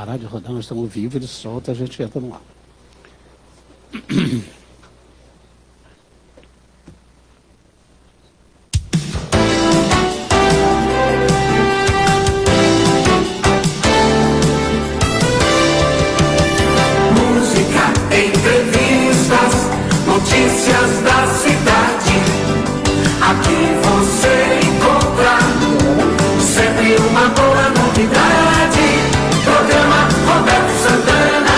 parar de rodar, nós estamos ao vivo, ele solta, a gente entra no ar. Música, entrevistas, notícias da cidade. Aqui você encontra sempre uma boa novidade. Programa Roberto Santana.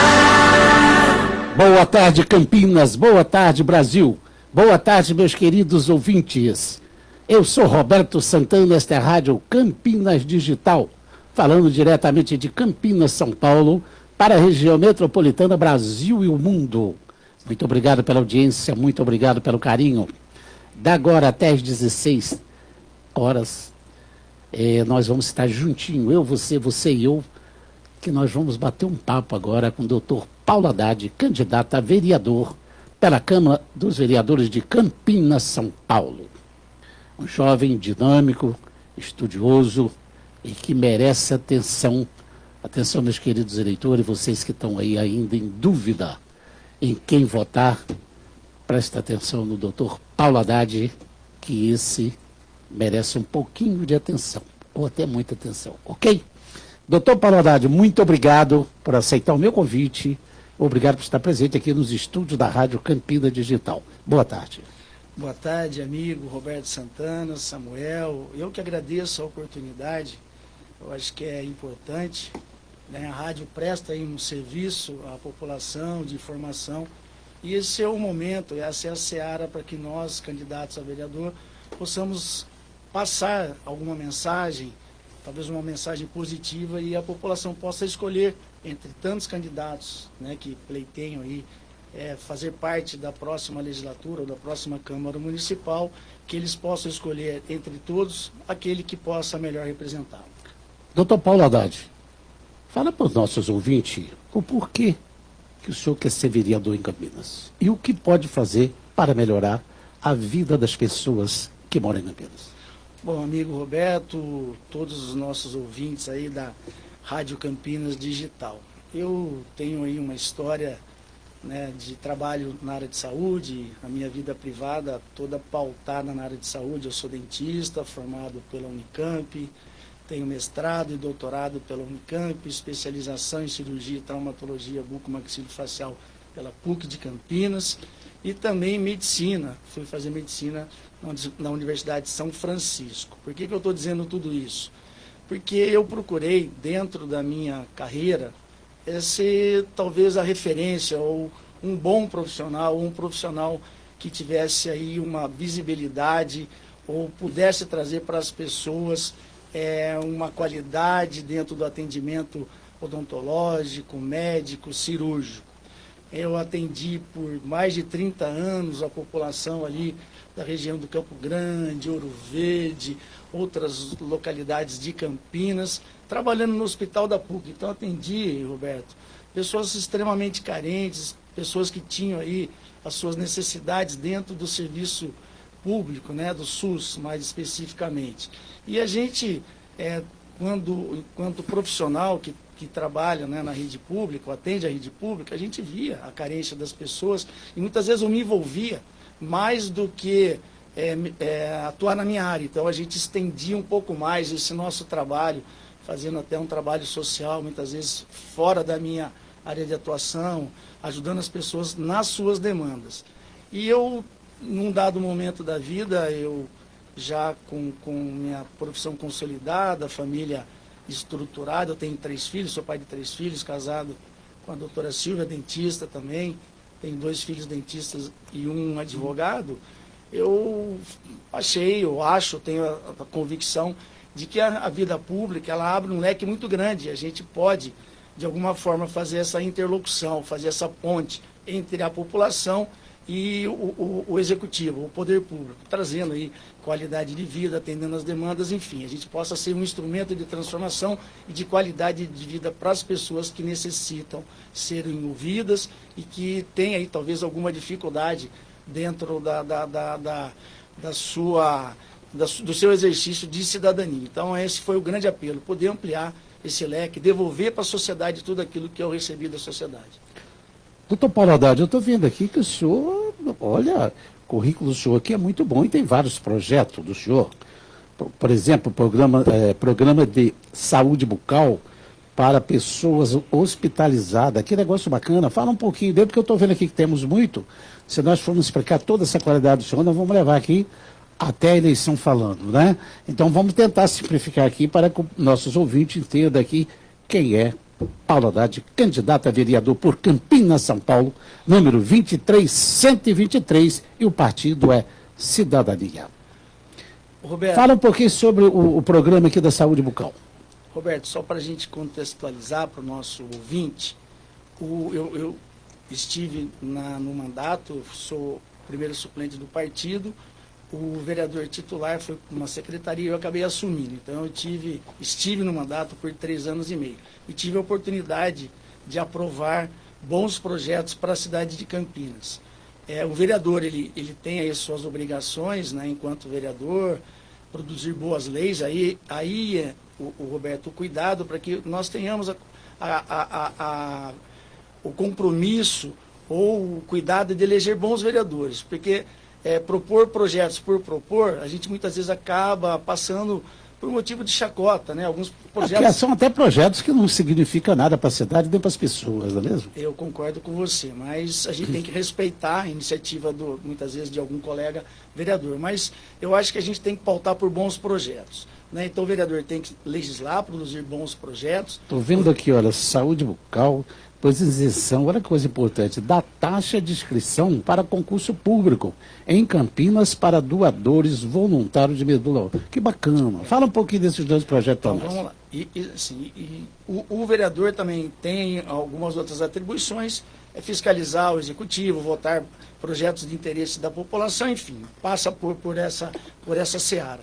Boa tarde, Campinas. Boa tarde, Brasil. Boa tarde, meus queridos ouvintes. Eu sou Roberto Santana, esta é a Rádio Campinas Digital, falando diretamente de Campinas, São Paulo, para a região metropolitana, Brasil e o mundo. Muito obrigado pela audiência, muito obrigado pelo carinho. Da agora até às 16 horas, nós vamos estar juntinho, eu, você e eu, que nós vamos bater um papo agora com o doutor Paulo Haddad, candidato a vereador pela Câmara dos Vereadores de Campinas, São Paulo. Um jovem dinâmico, estudioso e que merece atenção. Atenção, meus queridos eleitores, vocês que estão aí ainda em dúvida em quem votar, presta atenção no doutor Paulo Haddad, que esse merece um pouquinho de atenção, ou até muita atenção, ok? Doutor Paulo Haddad, muito obrigado por aceitar o meu convite, obrigado por estar presente aqui nos estúdios da Rádio Campinas Digital. Boa tarde. Boa tarde, amigo Roberto Santana, Samuel. Eu que agradeço a oportunidade, eu acho que é importante, né? A rádio presta aí um serviço à população de informação e esse é o momento, essa é a seara para que nós, candidatos a vereador, possamos passar alguma mensagem, talvez uma mensagem positiva e a população possa escolher entre tantos candidatos, né, que pleiteiam aí fazer parte da próxima legislatura ou da próxima Câmara Municipal, que eles possam escolher entre todos aquele que possa melhor representá-lo. Doutor Paulo Haddad, fala para os nossos ouvintes o porquê que o senhor quer ser vereador em Campinas e o que pode fazer para melhorar a vida das pessoas que moram em Campinas. Bom, amigo Roberto, todos os nossos ouvintes aí da Rádio Campinas Digital. Eu tenho aí uma história, né, de trabalho na área de saúde, a minha vida privada toda pautada na área de saúde. Eu sou dentista, formado pela Unicamp, tenho mestrado e doutorado pela Unicamp, especialização em cirurgia e traumatologia bucomaxilofacial pela PUC de Campinas e também medicina. Fui fazer medicina na Universidade de São Francisco. Por que eu estou dizendo tudo isso? Porque eu procurei, dentro da minha carreira, ser talvez a referência ou um bom profissional, um profissional que tivesse aí uma visibilidade ou pudesse trazer para as pessoas uma qualidade dentro do atendimento odontológico, médico, cirúrgico. Eu atendi por mais de 30 anos a população ali da região do Campo Grande, Ouro Verde, outras localidades de Campinas, trabalhando no Hospital da PUC. Então atendi, Roberto, pessoas extremamente carentes, pessoas que tinham aí as suas necessidades dentro do serviço público, né, do SUS, mais especificamente. E a gente, enquanto profissional que trabalha, né, na rede pública, ou atende a rede pública, a gente via a carência das pessoas e muitas vezes eu me envolvia mais do que atuar na minha área. Então a gente estendia um pouco mais esse nosso trabalho, fazendo até um trabalho social, muitas vezes fora da minha área de atuação, ajudando as pessoas nas suas demandas. E eu, num dado momento da vida, eu já com minha profissão consolidada, família estruturada, eu tenho 3 filhos, sou pai de 3 filhos, casado com a doutora Silvia, dentista também, tenho 2 filhos dentistas e um advogado. Eu tenho a convicção de que a vida pública, ela abre um leque muito grande, a gente pode, de alguma forma, fazer essa interlocução, fazer essa ponte entre a população e o executivo, o poder público, trazendo aí qualidade de vida, atendendo as demandas, enfim, a gente possa ser um instrumento de transformação e de qualidade de vida para as pessoas que necessitam serem ouvidas e que têm aí talvez alguma dificuldade dentro do seu exercício de cidadania. Então esse foi o grande apelo, poder ampliar esse leque, devolver para a sociedade tudo aquilo que eu recebi da sociedade. Doutor Paulo Haddad, eu estou vendo aqui que o senhor, olha, o currículo do senhor aqui é muito bom e tem vários projetos do senhor. Por exemplo, programa de saúde bucal para pessoas hospitalizadas. Que negócio bacana. Fala um pouquinho dele, porque eu estou vendo aqui que temos muito. Se nós formos explicar toda essa qualidade do senhor, nós vamos levar aqui até a eleição falando, né? Então vamos tentar simplificar aqui para que nossos ouvintes entendam aqui quem é Paulo Haddad, candidato a vereador por Campinas, São Paulo, número 23123, e o partido é Cidadania. Roberto, Fala um pouquinho sobre o programa aqui da saúde bucal. Roberto, só para a gente contextualizar para o nosso ouvinte, eu estive no mandato, sou primeiro suplente do partido, o vereador titular foi para uma secretaria e eu acabei assumindo. Então eu estive no mandato por 3 anos e meio e tive a oportunidade de aprovar bons projetos para a cidade de Campinas. O vereador ele tem aí suas obrigações, né, enquanto vereador, produzir boas leis, o Roberto, o cuidado para que nós tenhamos o compromisso ou o cuidado de eleger bons vereadores, porque propor projetos por propor, a gente muitas vezes acaba passando por motivo de chacota, né? Alguns projetos... São até projetos que não significam nada para a cidade nem para as pessoas, não é mesmo? Eu concordo com você, mas a gente tem que respeitar a iniciativa, muitas vezes, de algum colega vereador. Mas eu acho que a gente tem que pautar por bons projetos, né? Então o vereador tem que legislar, produzir bons projetos. Estou vendo aqui, olha, saúde bucal, depois isenção, olha que coisa importante, da taxa de inscrição para concurso público em Campinas para doadores voluntários de medula óssea. Que bacana. Fala um pouquinho desses dois projetos. Então, vamos lá. O vereador também tem algumas outras atribuições, fiscalizar o executivo, votar projetos de interesse da população, enfim, passa por essa seara.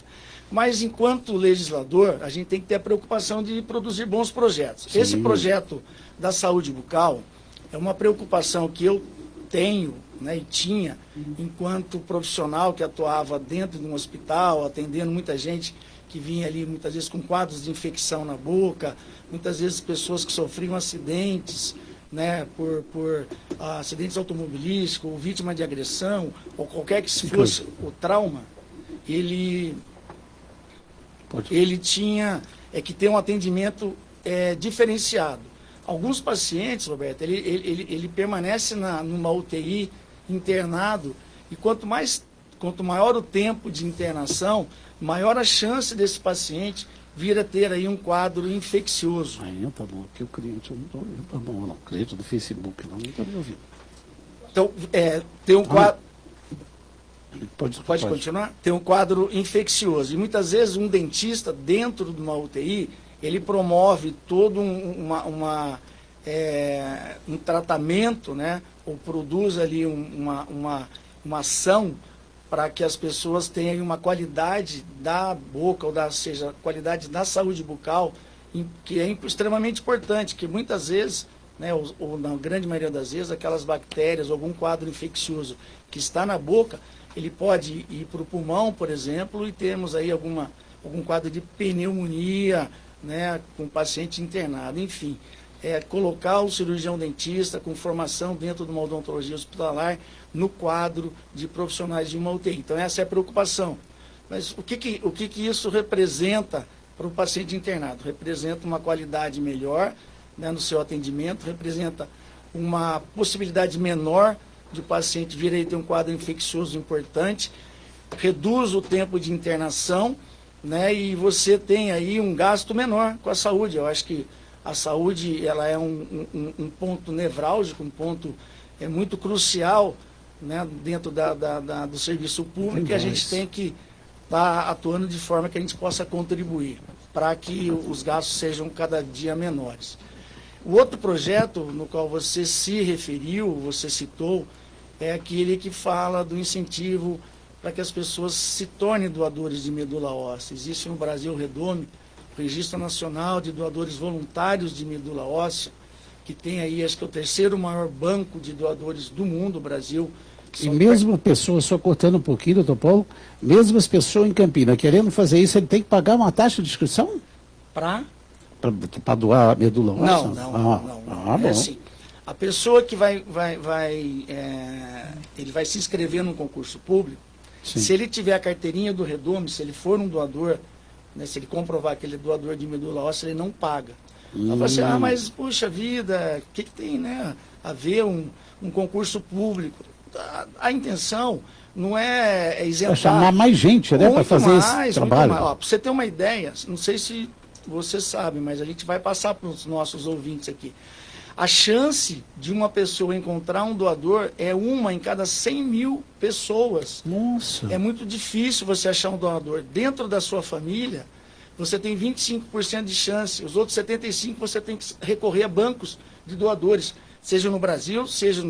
Mas, enquanto legislador, a gente tem que ter a preocupação de produzir bons projetos. Sim. Esse projeto da saúde bucal é uma preocupação que eu tenho, né, e tinha, enquanto profissional que atuava dentro de um hospital, atendendo muita gente que vinha ali, muitas vezes, com quadros de infecção na boca, muitas vezes pessoas que sofriam acidentes, né, por acidentes automobilísticos, ou vítima de agressão, ou qualquer que fosse o trauma, ele tinha que ter um atendimento diferenciado. Alguns pacientes, Roberto, ele permanece numa UTI internado, e quanto maior o tempo de internação, maior a chance desse paciente vir a ter aí um quadro infeccioso. Tá bom, porque o cliente, eu não estou ouvindo, tá bom, não, o cliente do Facebook não está me ouvindo. Então, tem um quadro... Pode continuar? Tem um quadro infeccioso. E muitas vezes um dentista, dentro de uma UTI, ele promove todo um tratamento, né? Ou produz ali uma ação para que as pessoas tenham uma qualidade da boca, seja, qualidade da saúde bucal, que é extremamente importante, que muitas vezes, né, ou na grande maioria das vezes, aquelas bactérias, algum quadro infeccioso que está na boca, ele pode ir para o pulmão, por exemplo, e temos aí algum quadro de pneumonia, né, com o paciente internado. Enfim, colocar o cirurgião dentista com formação dentro de uma odontologia hospitalar no quadro de profissionais de uma UTI. Então, essa é a preocupação. Mas o que isso representa para o paciente internado? Representa uma qualidade melhor, né, no seu atendimento, representa uma possibilidade menor de o paciente vir aí ter um quadro infeccioso importante, reduz o tempo de internação, né, e você tem aí um gasto menor com a saúde. Eu acho que a saúde, ela é um ponto nevrálgico, um ponto muito crucial, né, dentro do serviço público, que a gente tem que estar atuando de forma que a gente possa contribuir para que os gastos sejam cada dia menores. O outro projeto no qual você se referiu, você citou, é aquele que fala do incentivo para que as pessoas se tornem doadores de medula óssea. Existe no Brasil o REDOME, o Registro Nacional de Doadores Voluntários de Medula Óssea, que tem aí, acho que é o 3º maior banco de doadores do mundo, o Brasil. E mesmo pessoas, só cortando um pouquinho, doutor Paulo, mesmo as pessoas em Campinas querendo fazer isso, ele tem que pagar uma taxa de inscrição? Para para doar medula óssea? Não. Bom. É assim, a pessoa que ele vai se inscrever num concurso público, Sim. se ele tiver a carteirinha do Redome, se ele for um doador, né, se ele comprovar que ele é doador de medula óssea, ele não paga. Ela fala assim, mas puxa vida, o que tem, né, a ver um concurso público? A intenção não é isentar. Para chamar mais gente, né, para fazer esse trabalho. Para você ter uma ideia, não sei se você sabe, mas a gente vai passar para os nossos ouvintes aqui. A chance de uma pessoa encontrar um doador é uma em cada 100 mil pessoas. Nossa. É muito difícil você achar um doador. Dentro da sua família, você tem 25% de chance. Os outros 75% você tem que recorrer a bancos de doadores, seja no Brasil, seja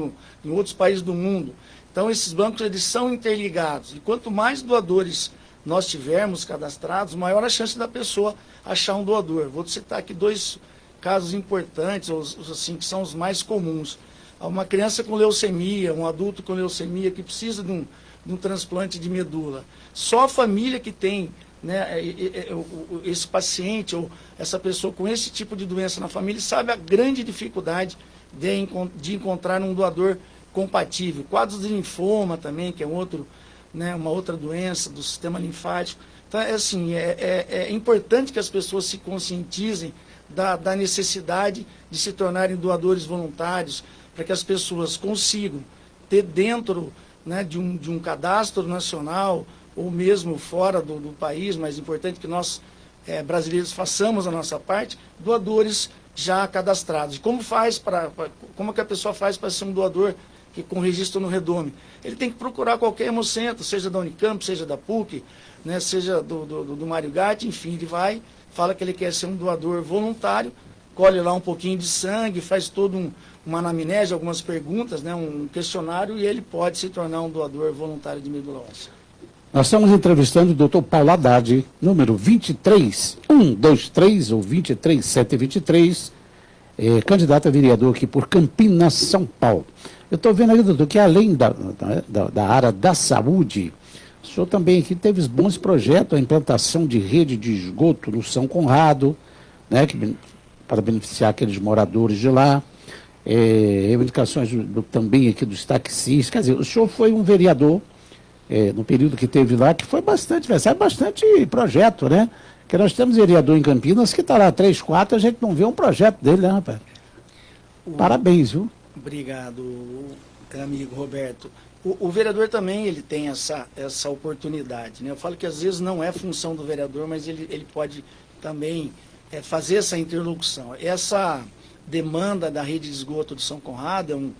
em outros países do mundo. Então, esses bancos eles são interligados. E quanto mais doadores nós tivermos cadastrados, maior a chance da pessoa achar um doador. Vou citar aqui 2 casos importantes, assim, que são os mais comuns. Uma criança com leucemia, um adulto com leucemia que precisa de um transplante de medula. Só a família que tem, né, esse paciente ou essa pessoa com esse tipo de doença na família sabe a grande dificuldade de encontrar um doador compatível. Quadros de linfoma também, que é uma outra doença do sistema linfático. Então, é importante que as pessoas se conscientizem da necessidade de se tornarem doadores voluntários, para que as pessoas consigam ter dentro, né, de um cadastro nacional, ou mesmo fora do país, mas é importante que nós, brasileiros, façamos a nossa parte, doadores já cadastrados. Como que a pessoa faz para ser um doador com registro no Redome? Ele tem que procurar qualquer hemocentro, seja da Unicamp, seja da PUC, né, seja do Mário Gatti, enfim, ele vai, fala que ele quer ser um doador voluntário, colhe lá um pouquinho de sangue, faz todo uma anamnese, algumas perguntas, né, um questionário, e ele pode se tornar um doador voluntário de medula óssea. Nós estamos entrevistando o Dr. Paulo Haddad, número 23123 ou 23723, candidato a vereador aqui por Campinas, São Paulo. Eu estou vendo aí, doutor, que além da área da saúde, o senhor também aqui teve bons projetos, a implantação de rede de esgoto no São Conrado, né, para beneficiar aqueles moradores de lá, reivindicações também aqui dos taxistas. Quer dizer, o senhor foi um vereador, no período que teve lá, que foi bastante projeto, né? Porque nós temos vereador em Campinas que está lá 3, 4, a gente não vê um projeto dele, né, rapaz? Parabéns, viu? Obrigado, amigo Roberto. O vereador também ele tem essa oportunidade, né? Eu falo que às vezes não é função do vereador, mas ele pode também fazer essa interlocução. Essa demanda da rede de esgoto de São Conrado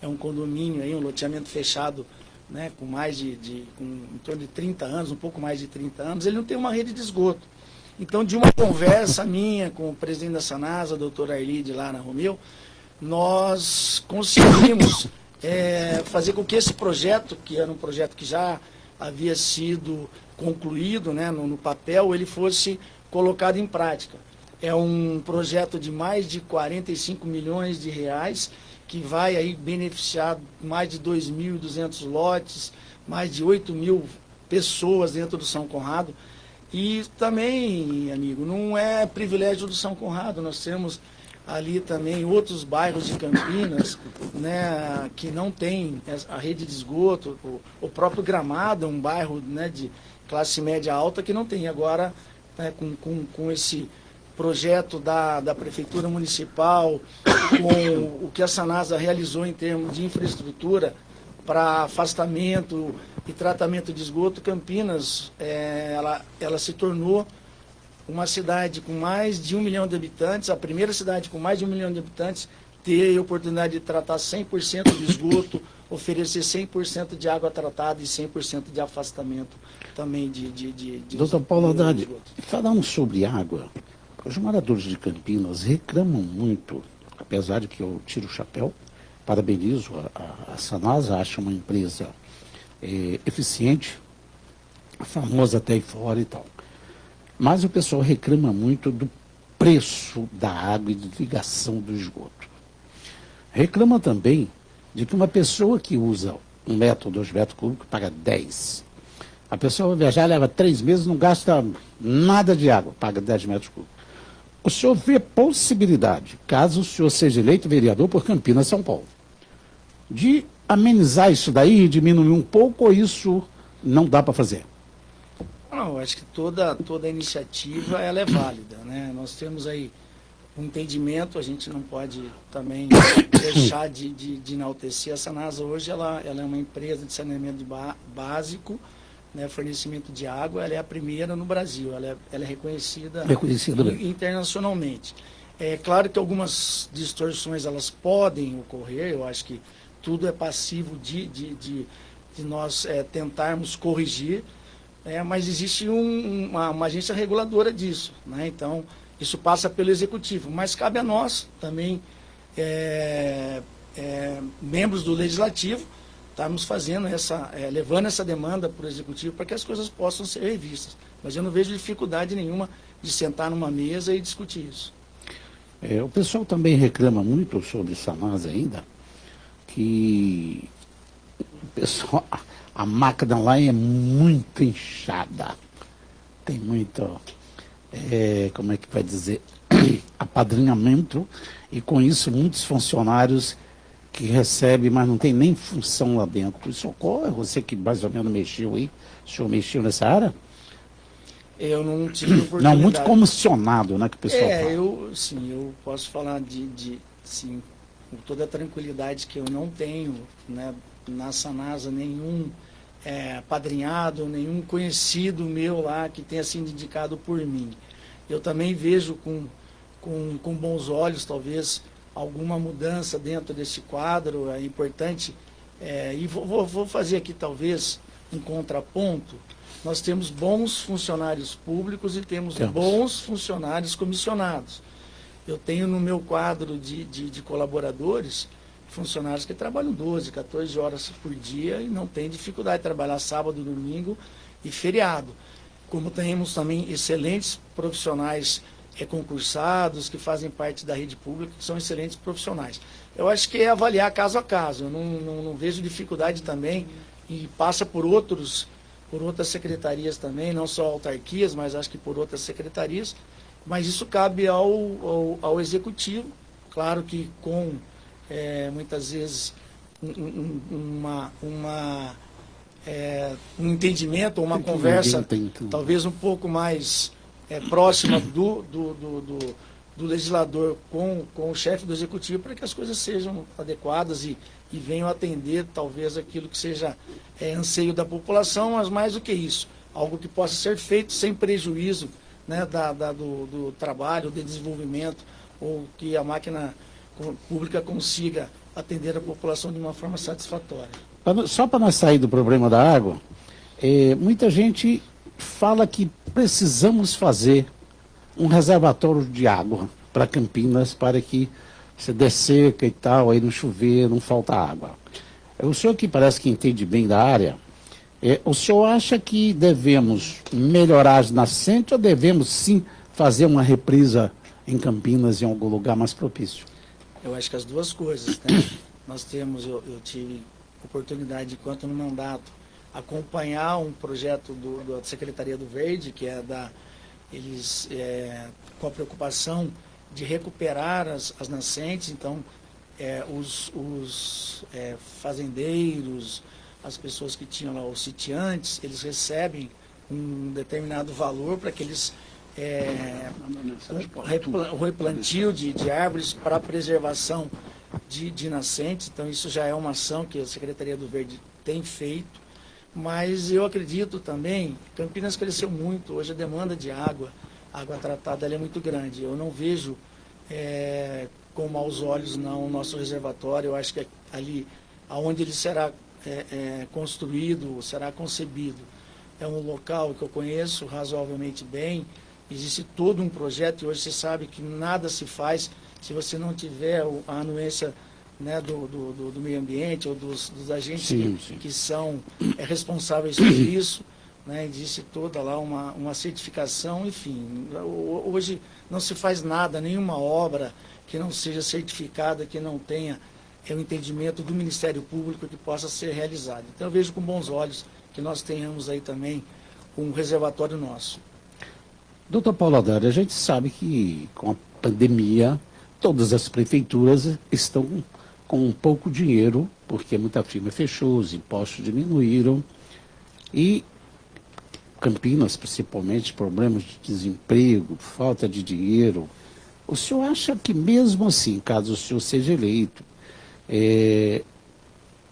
é um condomínio, aí, um loteamento fechado, né, com em torno de 30 anos, um pouco mais de 30 anos, ele não tem uma rede de esgoto. Então, de uma conversa minha com o presidente da Sanasa, doutor Arlide, lá na Romeu, nós conseguimos fazer com que esse projeto, que era um projeto que já havia sido concluído, né, no papel, ele fosse colocado em prática. É um projeto de mais de 45 milhões de reais, que vai aí beneficiar mais de 2.200 lotes, mais de 8 mil pessoas dentro do São Conrado. E também, amigo, não é privilégio do São Conrado, nós temos ali também outros bairros de Campinas, né, que não tem a rede de esgoto. O próprio Gramado é um bairro, né, de classe média alta que não tem. Agora, né, com esse projeto da Prefeitura Municipal, com o que a Sanasa realizou em termos de infraestrutura para afastamento e tratamento de esgoto, Campinas, ela se tornou uma cidade com mais de 1 milhão de habitantes, a primeira cidade com mais de 1 milhão de habitantes, ter a oportunidade de tratar 100% de esgoto, oferecer 100% de água tratada e 100% de afastamento também de Doutor Paulo Haddad, falamos sobre água. Os moradores de Campinas reclamam muito, apesar de que eu tiro o chapéu, parabenizo a Sanasa, acho uma empresa eficiente, famosa até aí fora e tal. Mas o pessoal reclama muito do preço da água e de ligação do esgoto. Reclama também de que uma pessoa que usa 1 metro, 2 metros cúbicos, paga 10. A pessoa vai viajar, leva 3 meses, não gasta nada de água, paga 10 metros cúbicos. o senhor vê possibilidade, caso o senhor seja eleito vereador por Campinas, São Paulo, de amenizar isso daí, diminuir um pouco, ou isso não dá para fazer? Não, eu acho que toda iniciativa ela é válida, né? Nós temos aí um entendimento, a gente não pode também deixar de enaltecer. A Sanasa hoje ela é uma empresa de saneamento básico, né, fornecimento de água, ela é a primeira no Brasil, ela é reconhecida internacionalmente. É claro que algumas distorções elas podem ocorrer, eu acho que tudo é passivo de nós tentarmos corrigir, mas existe uma agência reguladora disso, né? Então, isso passa pelo Executivo, mas cabe a nós também, membros do Legislativo, estarmos fazendo levando essa demanda para o Executivo para que as coisas possam ser revistas. Mas eu não vejo dificuldade nenhuma de sentar numa mesa e discutir isso. O pessoal também reclama muito sobre Sanasa ainda, que o pessoal, a máquina lá é muito inchada. Tem muito, como é que vai dizer, apadrinhamento, e com isso muitos funcionários que recebem, mas não tem nem função lá dentro. Isso ocorre? Você que mais ou menos mexeu aí, o senhor mexeu nessa área? Eu não tive oportunidade. Não, muito comissionado, né, que o pessoal fala. Eu posso falar sim, com toda a tranquilidade que eu não tenho, né, na Sanasa nenhum apadrinhado, nenhum conhecido meu lá que tenha sido indicado por mim. Eu também vejo com bons olhos, talvez, alguma mudança dentro desse quadro. É importante, e vou fazer aqui talvez um contraponto. Nós temos bons funcionários públicos e temos bons funcionários comissionados. Eu tenho no meu quadro de colaboradores funcionários que trabalham 12, 14 horas por dia e não tem dificuldade de trabalhar sábado, domingo e feriado. Como temos também excelentes profissionais concursados, que fazem parte da rede pública, que são excelentes profissionais. Eu acho que é avaliar caso a caso. Eu não vejo dificuldade também, e passa por outras secretarias também, não só autarquias, mas acho que por outras secretarias. Mas isso cabe ao Executivo, claro que com muitas vezes um entendimento, uma conversa talvez um pouco mais próxima do legislador com o chefe do Executivo, para que as coisas sejam adequadas e venham atender talvez aquilo que seja anseio da população, mas mais do que isso, algo que possa ser feito sem prejuízo, né, do trabalho, do desenvolvimento, ou que a máquina pública consiga atender a população de uma forma satisfatória. Só para nós sair do problema da água, muita gente fala que precisamos fazer um reservatório de água para Campinas, para que se der seca e tal, aí não chover, não falta água. O senhor que parece que entende bem da área, o senhor acha que devemos melhorar as nascentes ou devemos sim fazer uma represa em Campinas, em algum lugar mais propício? Eu acho que as duas coisas, né? Nós temos, eu tive oportunidade, enquanto no mandato, acompanhar um projeto da Secretaria do Verde, que eles com a preocupação de recuperar as nascentes. Então, os fazendeiros, as pessoas que tinham lá os sitiantes, eles recebem um determinado valor para que eles o replantio de árvores para a preservação de nascentes. Então, isso já é uma ação que a Secretaria do Verde tem feito. Mas eu acredito também, Campinas cresceu muito, hoje a demanda de água tratada, ela é muito grande. Eu não vejo com maus olhos não o nosso reservatório. Eu acho que ali onde ele será construído, será concebido, é um local que eu conheço razoavelmente bem. Existe todo um projeto, e hoje você sabe que nada se faz se você não tiver a anuência, né, do meio ambiente ou dos agentes que são responsáveis por isso, né? Existe toda lá uma certificação, enfim. Hoje não se faz nada, nenhuma obra que não seja certificada, que não tenha o entendimento do Ministério Público que possa ser realizado. Então eu vejo com bons olhos que nós tenhamos aí também um reservatório nosso. Doutor Paulo Haddad, a gente sabe que com a pandemia, todas as prefeituras estão com pouco dinheiro, porque muita firma fechou, os impostos diminuíram, e Campinas, principalmente, problemas de desemprego, falta de dinheiro. O senhor acha que mesmo assim, caso o senhor seja eleito,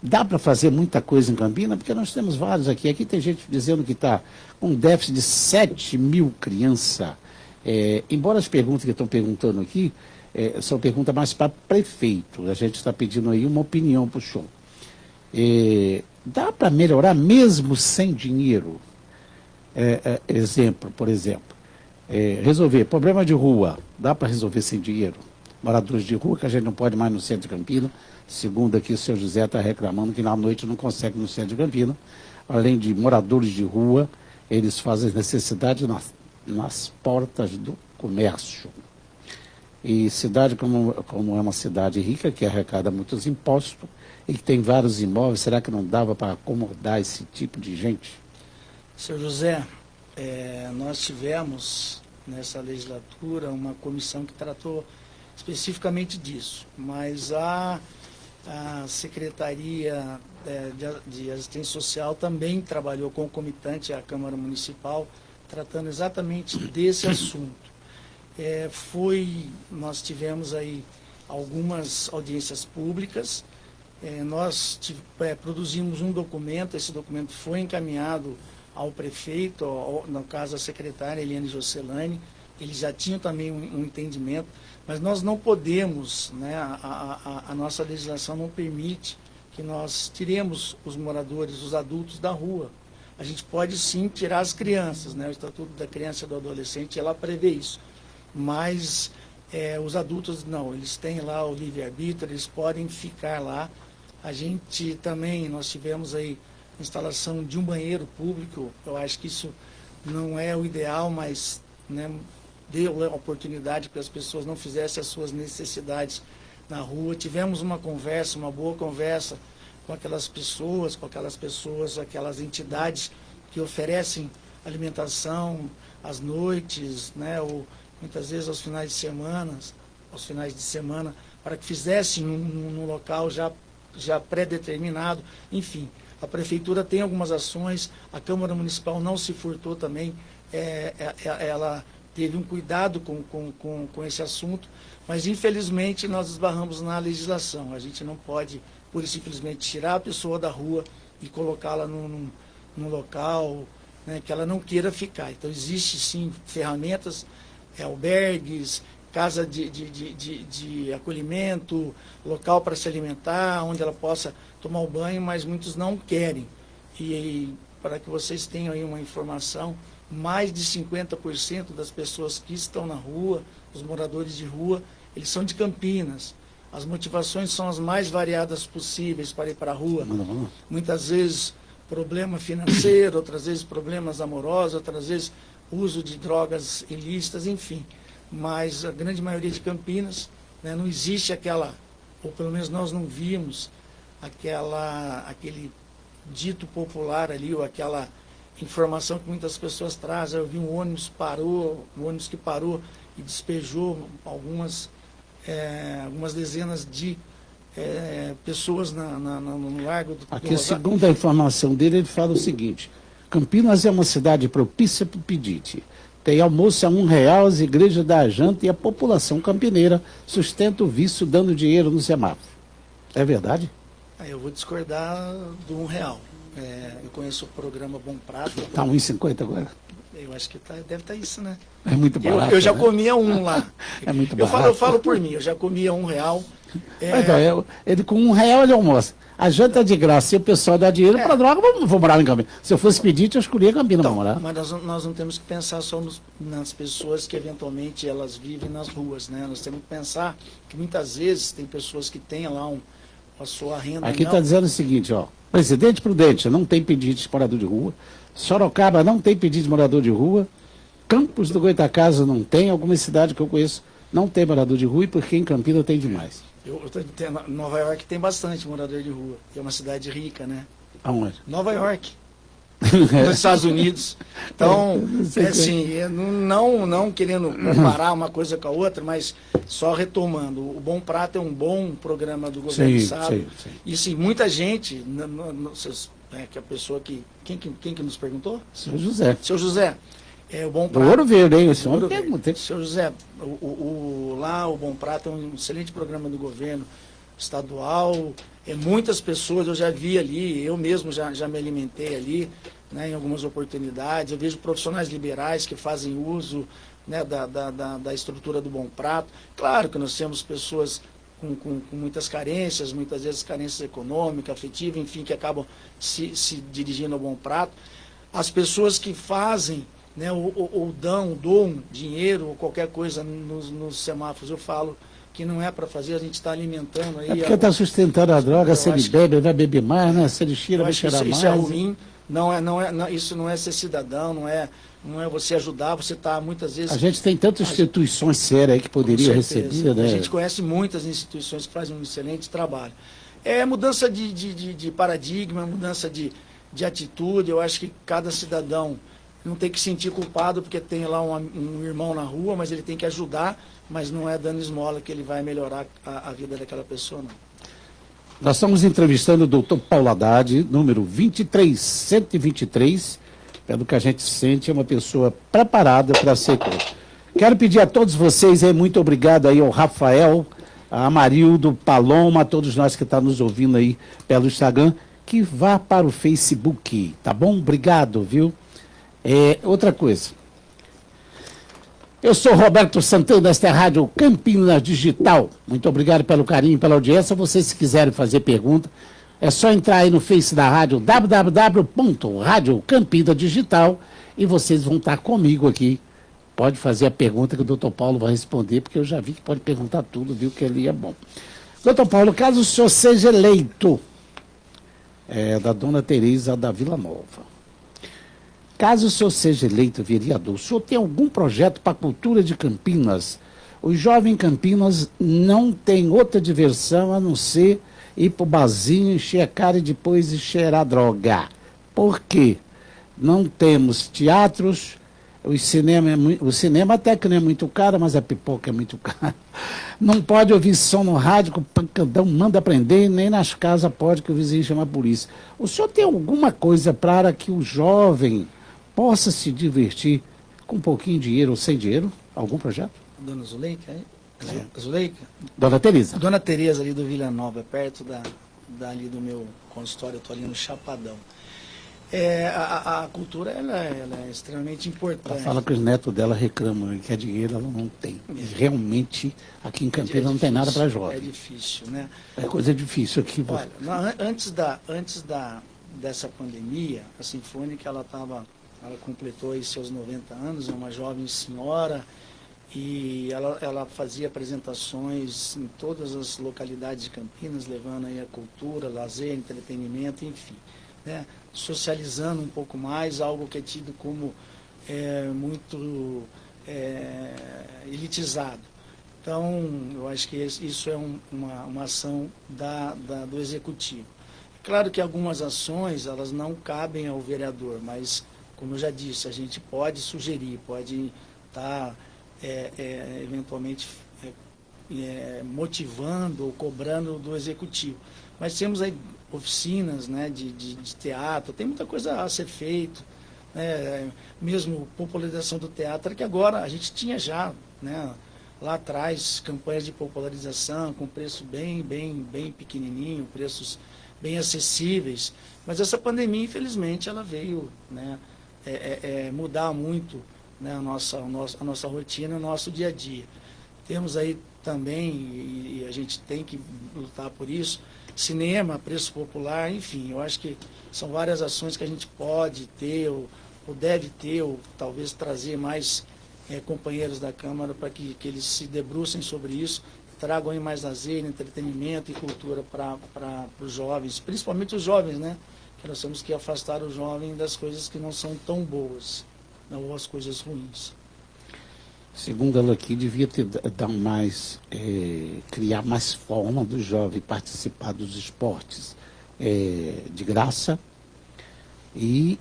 dá para fazer muita coisa em Campinas? Porque nós temos vários aqui. Aqui tem gente dizendo que está com um déficit de 7 mil crianças. Embora as perguntas que estão perguntando aqui são perguntas mais para prefeito. A gente está pedindo aí uma opinião para o senhor. Dá para melhorar mesmo sem dinheiro? Por exemplo, resolver problema de rua, dá para resolver sem dinheiro? Moradores de rua, que a gente não pode mais no centro de Campinas, segundo aqui o senhor José está reclamando que na noite não consegue no centro de Campinas. Além de moradores de rua, eles fazem necessidade nas portas do comércio. E cidade como é uma cidade rica, que arrecada muitos impostos e que tem vários imóveis, será que não dava para acomodar esse tipo de gente? Senhor José, nós tivemos nessa legislatura uma comissão que tratou especificamente disso, mas a Secretaria de Assistência Social também trabalhou concomitante à Câmara Municipal, tratando exatamente desse assunto. Nós tivemos aí algumas audiências públicas, nós produzimos um documento, esse documento foi encaminhado ao prefeito, no caso a secretária Eliane Josselani, eles já tinham também um entendimento, mas nós não podemos, né, a nossa legislação não permite que nós tiremos os moradores, os adultos da rua. A gente pode sim tirar as crianças, né, o Estatuto da Criança e do Adolescente, ela prevê isso, mas os adultos não, eles têm lá o livre-arbítrio, eles podem ficar lá. A gente também, nós tivemos aí instalação de um banheiro público, eu acho que isso não é o ideal, mas, né, deu a oportunidade que as pessoas não fizessem as suas necessidades na rua. Tivemos uma boa conversa com aquelas pessoas, aquelas entidades que oferecem alimentação às noites, né, ou muitas vezes aos finais de semana, para que fizessem num local já pré-determinado, enfim. A Prefeitura tem algumas ações, a Câmara Municipal não se furtou também, ela teve um cuidado com esse assunto, mas infelizmente nós esbarramos na legislação. A gente não pode, pura e simplesmente, tirar a pessoa da rua e colocá-la num local, né, que ela não queira ficar. Então existe sim ferramentas, albergues, casa de acolhimento, local para se alimentar, onde ela possa tomar o banho, mas muitos não querem. E para que vocês tenham aí uma informação, mais de 50% das pessoas que estão na rua, os moradores de rua, eles são de Campinas. As motivações são as mais variadas possíveis para ir para a rua. Muitas vezes problema financeiro, outras vezes problemas amorosos, outras vezes uso de drogas ilícitas, enfim. Mas a grande maioria de Campinas, né, não existe aquela, ou pelo menos nós não vimos aquele dito popular ali, ou aquela informação que muitas pessoas trazem. Eu vi um ônibus que parou e despejou algumas dezenas de pessoas no largo do Aqui, segundo a informação dele, ele fala o seguinte: Campinas é uma cidade propícia para o pedinte. Tem almoço a R$1, as igrejas dão a janta e a população campineira sustenta o vício dando dinheiro no semáforo. É verdade? Eu vou discordar do R$1. Eu conheço o programa Bom Prato. Está R$1,50 agora? Eu acho que deve estar isso, né? É muito barato. Eu já comia um lá. É muito barato. Eu falo por mim, eu já comia R$1. Então, ele com R$1 ele almoça. A janta é de graça, e o pessoal dá dinheiro para droga, vou morar em Campinas. Se eu fosse pedinte, eu escolhia Campinas para morar. Mas nós não temos que pensar só nas pessoas que eventualmente elas vivem nas ruas, né? Nós temos que pensar que muitas vezes tem pessoas que têm lá a sua renda. Aqui está dizendo o seguinte, ó: Presidente Prudente, não tem pedinte de morador de rua. Sorocaba não tem pedinte de morador de rua. Campos do Goitacazes não tem. Algumas cidades que eu conheço não tem morador de rua, e porque em Campinas tem demais. Nova York tem bastante morador de rua. É uma cidade rica, né? Aonde? Nova York. nos Estados Unidos. Então, assim, não querendo comparar uma coisa com a outra, mas só retomando, o Bom Prato é um bom programa do governo do Estado. Sim. E sim, muita gente, que a pessoa que... Quem que nos perguntou? Seu José. Seu José. O Bom Prato... Do Ouro Verde, hein? Esse homem pergunta. Seu José, lá o Bom Prato é um excelente programa do governo estadual. Muitas pessoas eu já vi ali, eu mesmo já me alimentei ali, né, em algumas oportunidades. Eu vejo profissionais liberais que fazem uso, né, da estrutura do Bom Prato. Claro que nós temos pessoas com muitas carências, muitas vezes carências econômicas, afetivas, enfim, que acabam se dirigindo ao Bom Prato. As pessoas que fazem, né, ou doam dinheiro ou qualquer coisa nos semáforos, eu falo que não é para fazer, a gente está alimentando aí. Porque está sustentando a droga, se ele bebe, vai beber mais, né? Se ele cheira, vai cheirar mais. Isso é ruim, isso não é ser cidadão, não é você ajudar, você está muitas vezes... A gente tem tantas instituições sérias aí que poderiam receber, né? A gente conhece muitas instituições que fazem um excelente trabalho. É mudança de paradigma, mudança de atitude. Eu acho que cada cidadão não tem que se sentir culpado porque tem lá um irmão na rua, mas ele tem que ajudar, mas não é dando esmola que ele vai melhorar a vida daquela pessoa, não. Nós estamos entrevistando o doutor Paulo Haddad, número 23123, pelo que a gente sente, é uma pessoa preparada para ser coach. Quero pedir a todos vocês aí, muito obrigado aí ao Rafael, a Amarildo, Paloma, a todos nós que estão nos ouvindo aí pelo Instagram, que vá para o Facebook, tá bom? Obrigado, viu? Outra coisa. Eu sou Roberto Santana, esta é a Rádio Campinas Digital. Muito obrigado pelo carinho, pela audiência. Vocês, se quiserem fazer pergunta, é só entrar aí no Face da rádio, www.radiocampinasdigital, e vocês vão estar comigo aqui. Pode fazer a pergunta que o doutor Paulo vai responder, porque eu já vi que pode perguntar tudo, viu, que ali é bom. Doutor Paulo, caso o senhor seja eleito, da dona Tereza da Vila Nova, caso o senhor seja eleito vereador, o senhor tem algum projeto para a cultura de Campinas? Os jovens em Campinas não tem outra diversão a não ser ir para o barzinho, encher a cara e depois cheirar droga. Por quê? Não temos teatros, o cinema até que não é muito caro, mas a pipoca é muito cara. Não pode ouvir som no rádio, que o pancadão manda prender, nem nas casas pode, que o vizinho chama a polícia. O senhor tem alguma coisa para que o jovem possa se divertir com um pouquinho de dinheiro ou sem dinheiro? Algum projeto? Dona Zuleika, Zuleika? Dona Tereza. Dona Tereza, ali do Vila Nova, perto ali do meu consultório, eu estou ali no Chapadão. A cultura ela é extremamente importante. Ela fala que os netos dela reclamam que a dinheiro ela não tem. Realmente, aqui em Campinas não tem nada para jovem. É difícil, né? É coisa difícil aqui. Olha, antes dessa pandemia, a Sinfônica, ela completou aí seus 90 anos, é uma jovem senhora, e ela fazia apresentações em todas as localidades de Campinas, levando aí a cultura, lazer, entretenimento, enfim, né? Socializando um pouco mais, algo que é tido como muito elitizado. Então, eu acho que isso é uma ação do Executivo. Claro que algumas ações, elas não cabem ao vereador, mas, como eu já disse, a gente pode sugerir, pode estar, eventualmente, motivando ou cobrando do Executivo. Mas temos aí oficinas, né, de teatro, tem muita coisa a ser feito, né, mesmo popularização do teatro, que agora a gente tinha já, né, lá atrás, campanhas de popularização com preço bem pequenininho, preços bem acessíveis, mas essa pandemia, infelizmente, ela veio, né, mudar muito, né, a nossa rotina, o nosso dia a dia. Temos aí também, e a gente tem que lutar por isso, cinema, preço popular, enfim, eu acho que são várias ações que a gente pode ter, ou deve ter, ou talvez trazer mais companheiros da Câmara para que eles se debrucem sobre isso, tragam aí mais lazer, entretenimento e cultura para os jovens, principalmente os jovens, né? Que nós temos que afastar o jovem das coisas que não são tão boas, ou as coisas ruins. Segundo ela aqui, devia criar mais forma do jovem participar dos esportes de graça e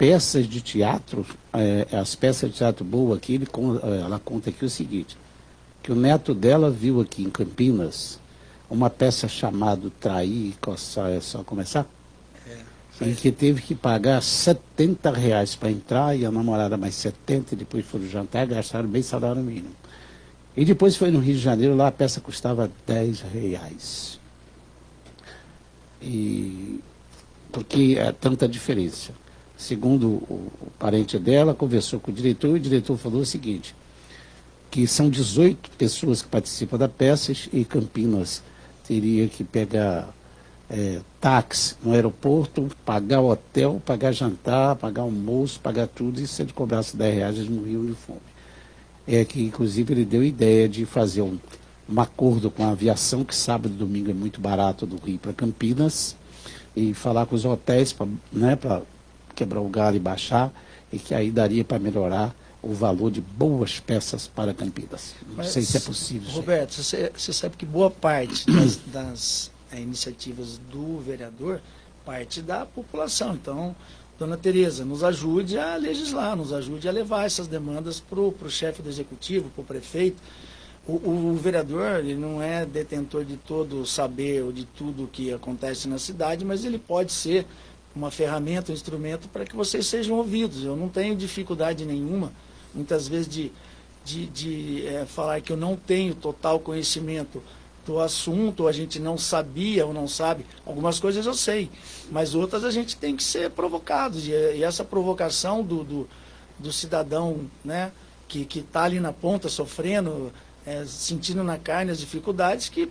peças de teatro, as peças de teatro boas aqui, ela conta aqui o seguinte, que o neto dela viu aqui em Campinas uma peça chamada Trair e Coçar, é só começar? E que teve que pagar R$70 para entrar, e a namorada mais 70, e depois foram jantar, gastaram bem salário mínimo. E depois foi no Rio de Janeiro, lá a peça custava R$10. E porque é tanta diferença. Segundo o parente dela, conversou com o diretor, e o diretor falou o seguinte, que são 18 pessoas que participam da peça, e Campinas teria que pegar táxi no aeroporto, pagar hotel, pagar jantar, pagar almoço, pagar tudo, e se ele cobrasse R$10, eles morriam de fome. É que, inclusive, ele deu ideia de fazer um acordo com a aviação, que sábado e domingo é muito barato, do Rio para Campinas, e falar com os hotéis para quebrar o galho e baixar, e que aí daria para melhorar o valor de boas peças para Campinas. Não sei se é possível. Roberto, você sabe que boa parte das iniciativas do vereador parte da população. Então, dona Tereza, nos ajude a legislar, nos ajude a levar essas demandas para o chefe do executivo, para o prefeito. O vereador, ele não é detentor de todo o saber ou de tudo que acontece na cidade, mas ele pode ser uma ferramenta, um instrumento para que vocês sejam ouvidos. Eu não tenho dificuldade nenhuma, muitas vezes, de falar que eu não tenho total conhecimento do assunto, ou a gente não sabia ou não sabe. Algumas coisas eu sei, mas outras a gente tem que ser provocado. E essa provocação do cidadão, né, que está ali na ponta sofrendo, sentindo na carne as dificuldades, que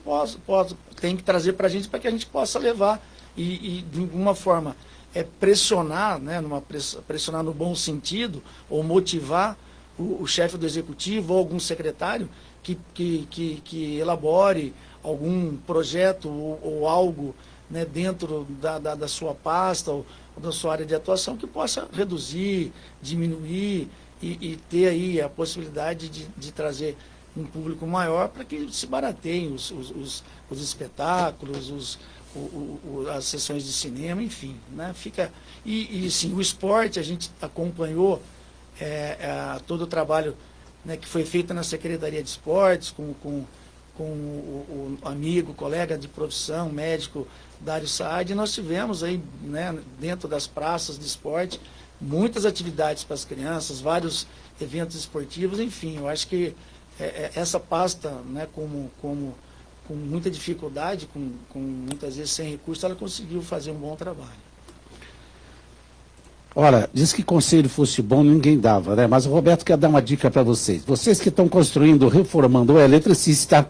tem que trazer para a gente, para que a gente possa levar e de alguma forma pressionar, né, pressionar no bom sentido, ou motivar o chefe do executivo ou algum secretário que elabore algum projeto ou algo, né, dentro da sua pasta ou da sua área de atuação, que possa reduzir, diminuir e ter aí a possibilidade de trazer um público maior, para que se barateiem os espetáculos, as sessões de cinema, enfim, né? Sim, o esporte, a gente acompanhou todo o trabalho, né, que foi feito na Secretaria de Esportes, com o amigo, colega de profissão, médico Dário Saad, e nós tivemos aí, né, dentro das praças de esporte, muitas atividades para as crianças, vários eventos esportivos, enfim, eu acho que essa pasta, né, com muita dificuldade, com muitas vezes sem recursos, ela conseguiu fazer um bom trabalho. Olha, diz que conselho fosse bom, ninguém dava, né? Mas o Roberto quer dar uma dica para vocês. Vocês que estão construindo, reformando, ou eletricista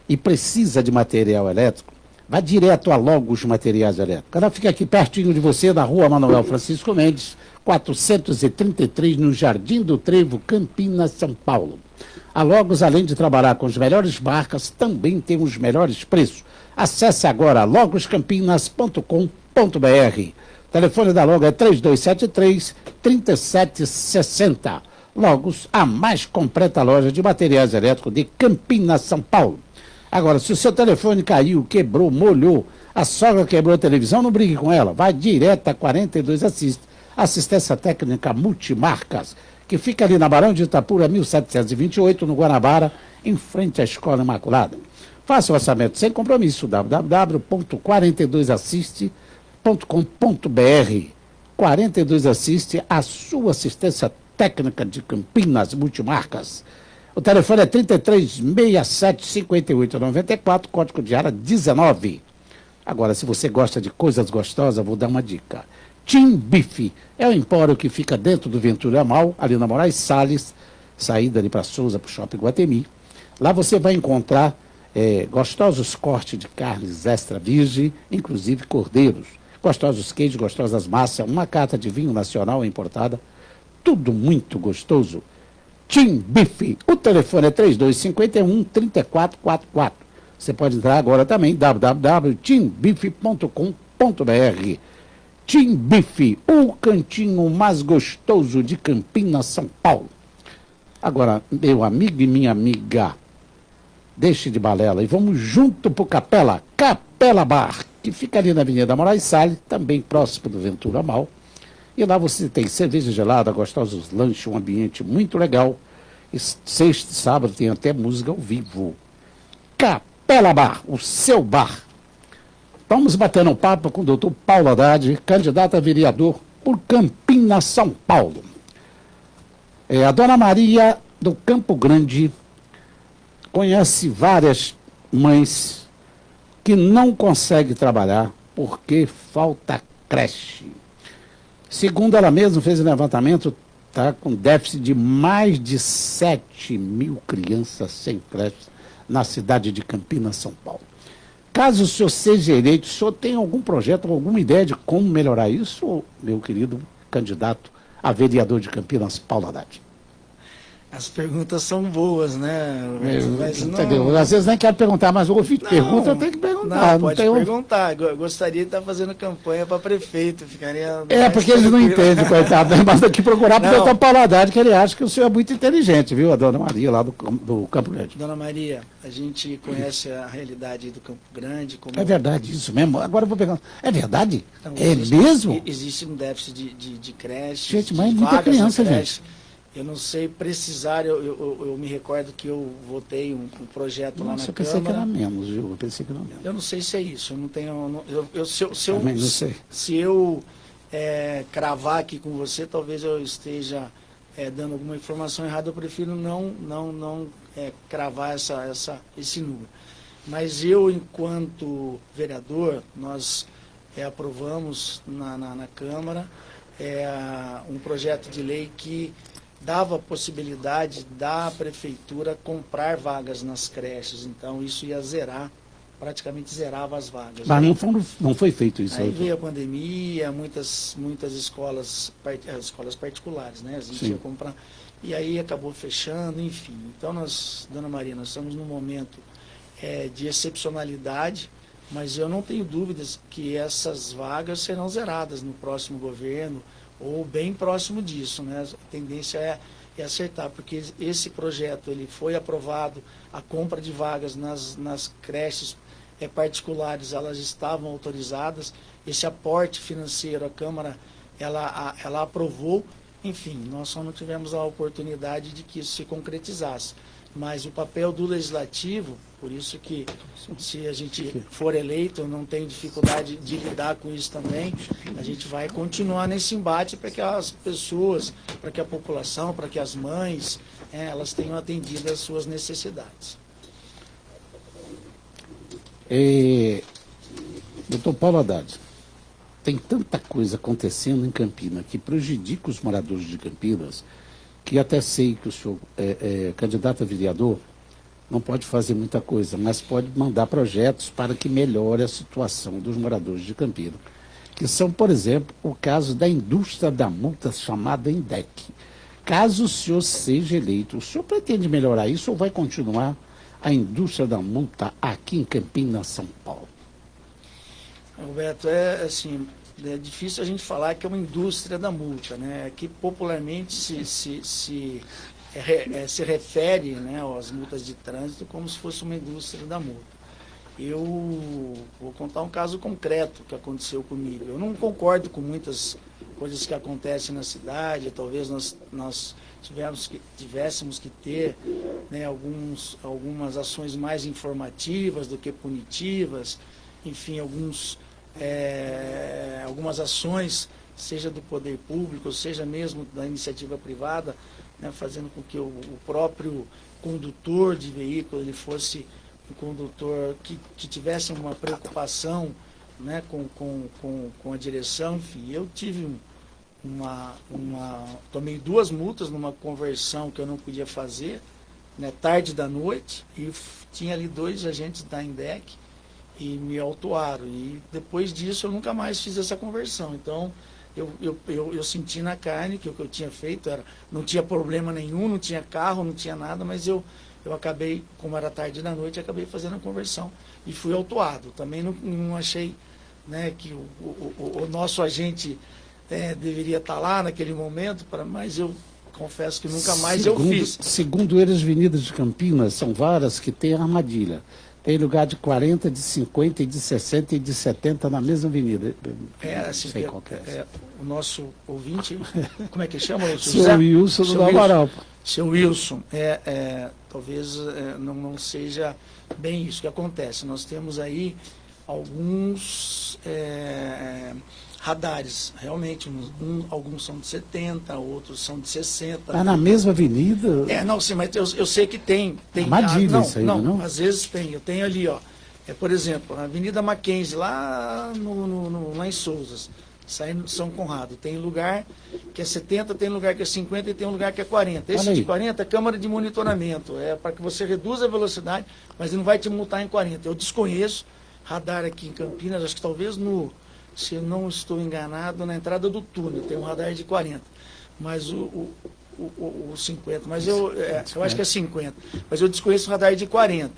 e precisa de material elétrico, vá direto a Logos Materiais Elétricos. Ela fica aqui pertinho de você, na rua Manuel Francisco Mendes, 433, no Jardim do Trevo, Campinas, São Paulo. A Logos, além de trabalhar com as melhores marcas, também tem os melhores preços. Acesse agora logoscampinas.com.br. O telefone da Logos é 3273-3760. Logos, a mais completa loja de materiais elétricos de Campinas, São Paulo. Agora, se o seu telefone caiu, quebrou, molhou, a sogra quebrou a televisão, não brigue com ela. Vai direto a 42 Assiste. Assistência técnica multimarcas, que fica ali na Barão de Itapura, 1728, no Guanabara, em frente à Escola Imaculada. Faça o orçamento sem compromisso, www.42assiste.com.br. 42 Assiste, a sua assistência técnica de Campinas multimarcas. O telefone é 3367-5894, código de área 19. Agora, se você gosta de coisas gostosas, vou dar uma dica. Tim Bife é o empório que fica dentro do Ventura Mal, ali na Moraes Salles, saída ali para Souza, para o Shopping Guatemi. Lá você vai encontrar gostosos cortes de carnes extra virgem, inclusive cordeiros, gostosos queijos, gostosas massas, uma carta de vinho nacional importada, tudo muito gostoso. Tim Bife, o telefone é 3251-3444. Você pode entrar agora também, www.timbife.com.br. Tim Bife, o cantinho mais gostoso de Campinas, São Paulo. Agora, meu amigo e minha amiga, deixe de balela e vamos junto pro Capela Bar, que fica ali na Avenida Moraes Salles, também próximo do Ventura Mal. E lá você tem cerveja gelada, gostosos lanches, um ambiente muito legal. E sexta e sábado tem até música ao vivo. Capela Bar, o seu bar. Vamos batendo um papo com o doutor Paulo Haddad, candidato a vereador por Campinas, São Paulo. A dona Maria do Campo Grande conhece várias mães que não conseguem trabalhar porque falta creche. Segundo ela mesma, fez um levantamento, está com déficit de mais de 7.000 crianças sem creche na cidade de Campinas, São Paulo. Caso o senhor seja eleito, o senhor tem algum projeto, alguma ideia de como melhorar isso, meu querido candidato a vereador de Campinas, Paulo Haddad? As perguntas são boas, né? Mas entendeu? Às vezes nem quero perguntar, mas o ouvinte pergunta, eu tenho que perguntar. Não, pode perguntar. Gostaria de estar fazendo campanha para prefeito. Ficaria porque eles não entendem, coitado. Mas aqui procurar para o doutor Paulo Haddad, que ele acha que o senhor é muito inteligente, viu? A dona Maria lá do Campo Grande. Dona Maria, a gente conhece a realidade do Campo Grande. É verdade isso mesmo? Agora eu vou pegar. É verdade? Então, mesmo? Existe um déficit de creche. Gente, mas é muita criança, gente. Eu não sei precisar, eu me recordo que eu votei um projeto lá na Câmara. Eu pensei que era menos, viu? Eu pensei que era menos. Eu não sei se é isso, eu não tenho... Se eu cravar aqui com você, talvez eu esteja dando alguma informação errada, eu prefiro não cravar esse número. Mas eu, enquanto vereador, nós aprovamos na Câmara um projeto de lei que dava a possibilidade da prefeitura comprar vagas nas creches. Então, isso ia praticamente zerava as vagas. Mas não foi feito isso. Aí veio a pandemia, muitas escolas particulares, né? A gente ia comprar, e aí acabou fechando, enfim. Então, dona Maria, nós estamos num momento de excepcionalidade, mas eu não tenho dúvidas que essas vagas serão zeradas no próximo governo, ou bem próximo disso, né? A tendência é acertar, porque esse projeto ele foi aprovado, a compra de vagas nas creches particulares, elas estavam autorizadas, esse aporte financeiro, a Câmara, ela aprovou, enfim, nós só não tivemos a oportunidade de que isso se concretizasse. Mas o papel do Legislativo, por isso que se a gente for eleito, não tem dificuldade de lidar com isso também, a gente vai continuar nesse embate para que as pessoas, para que a população, para que as mães, elas tenham atendido às suas necessidades. Doutor Paulo Haddad, tem tanta coisa acontecendo em Campinas que prejudica os moradores de Campinas, que até sei que o senhor candidato a vereador não pode fazer muita coisa, mas pode mandar projetos para que melhore a situação dos moradores de Campinas, que são, por exemplo, o caso da indústria da multa chamada INDEC. Caso o senhor seja eleito, o senhor pretende melhorar isso ou vai continuar a indústria da multa aqui em Campinas, São Paulo? Roberto, é difícil a gente falar que é uma indústria da multa, né? Aqui popularmente se refere, né, às multas de trânsito como se fosse uma indústria da multa. Eu vou contar um caso concreto que aconteceu comigo. Eu não concordo com muitas coisas que acontecem na cidade, talvez nós tivéssemos que ter, né, algumas ações mais informativas do que punitivas, enfim, algumas ações, seja do poder público, seja mesmo da iniciativa privada, né, fazendo com que o próprio condutor de veículo ele fosse um condutor que tivesse uma preocupação, né, com a direção. Enfim, eu tive tomei 2 multas numa conversão que eu não podia fazer, né, tarde da noite, e tinha ali 2 agentes da INDEC e me autuaram. E depois disso eu nunca mais fiz essa conversão. Então eu senti na carne que o que eu tinha feito não tinha problema nenhum, não tinha carro, não tinha nada, mas eu acabei, como era tarde da noite, acabei fazendo a conversão e fui autuado. Também não achei, né, que o nosso agente deveria estar lá naquele momento, mas eu confesso que nunca mais eu fiz. Segundo eles, avenidas de Campinas são várias que têm armadilha. Tem lugar de 40, de 50, e de 60 e de 70 na mesma avenida. Assim, Não sei qual que é. O nosso ouvinte, como é que chama? O Seu Wilson do Amaral. Seu Wilson, talvez não seja bem isso que acontece. Nós temos aí alguns radares, realmente, alguns são de 70, outros são de 60. Mas na mesma avenida? Não, sim, mas eu sei que tem. Armadilha isso aí, não? Às vezes tem. Eu tenho ali, ó. Por exemplo, a Avenida Mackenzie, lá em Souzas, saindo de São Conrado. Tem lugar que é 70, tem lugar que é 50 e tem um lugar que é 40. Esse de 40 é câmara de monitoramento. É para que você reduza a velocidade, mas ele não vai te multar em 40. Eu desconheço radar aqui em Campinas, acho que talvez se eu não estou enganado, na entrada do túnel tem um radar de 40. Mas o 50, mas eu acho que é 50. Mas eu desconheço o radar de 40.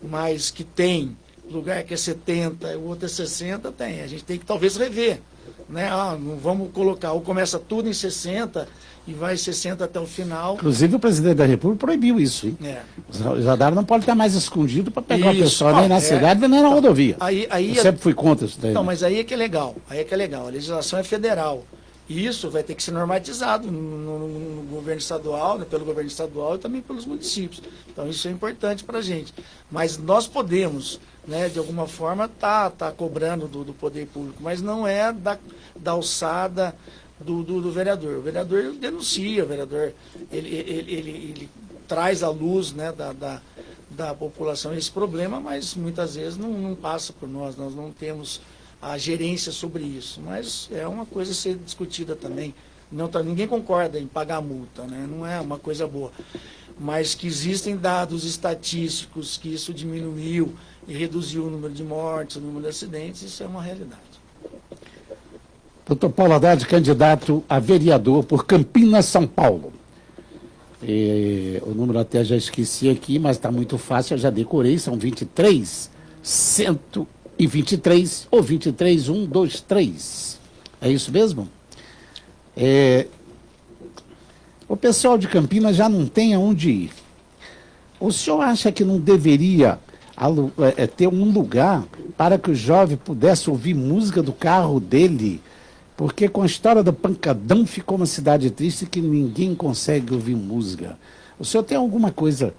Mas que tem lugar que é 70 e o outro é 60, tem. A gente tem que talvez rever. Né? Não vamos colocar, ou começa tudo em 60 e vai 60 até o final. Inclusive o presidente da República proibiu isso, hein? Os radares não podem estar mais escondidos para pegar o pessoal nem na cidade nem na rodovia. Eu sempre fui contra isso daí. Não, mas aí é que é legal. A legislação é federal. E isso vai ter que ser normatizado no governo estadual, né, pelo governo estadual e também pelos municípios. Então isso é importante para a gente. Mas nós podemos, né, de alguma forma, tá cobrando do poder público, mas não é da alçada do vereador. O vereador denuncia, o vereador ele traz à luz, né, da população esse problema, mas muitas vezes não passa por nós não temos a gerência sobre isso. Mas é uma coisa a ser discutida também. Ninguém concorda em pagar multa, né? Não é uma coisa boa. Mas que existem dados estatísticos que isso diminuiu e reduziu o número de mortes, o número de acidentes, isso é uma realidade. Doutor Paulo Haddad, candidato a vereador por Campinas, São Paulo. O número até já esqueci aqui, mas está muito fácil, eu já decorei, são 23.123 ou 23.123. É isso mesmo? O pessoal de Campinas já não tem aonde ir. O senhor acha que não deveria ter um lugar para que o jovem pudesse ouvir música do carro dele? Porque com a história do pancadão ficou uma cidade triste que ninguém consegue ouvir música. O senhor tem alguma coisa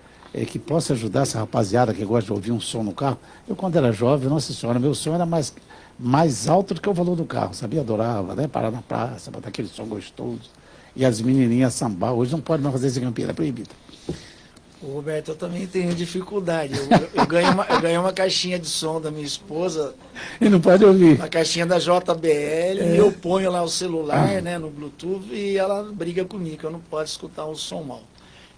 que possa ajudar essa rapaziada que gosta de ouvir um som no carro? Eu, quando era jovem, nossa senhora, meu som era mais alto do que o valor do carro, sabia? Adorava, né? Parar na praça, botar aquele som gostoso. E as menininhas sambar. Hoje não pode mais fazer esse Campinas, é proibido. Roberto, eu também tenho dificuldade. Eu ganhei uma caixinha de som da minha esposa. E não pode ouvir. Uma caixinha da JBL, eu ponho lá o celular, né, no Bluetooth, e ela briga comigo, que eu não posso escutar um som mal.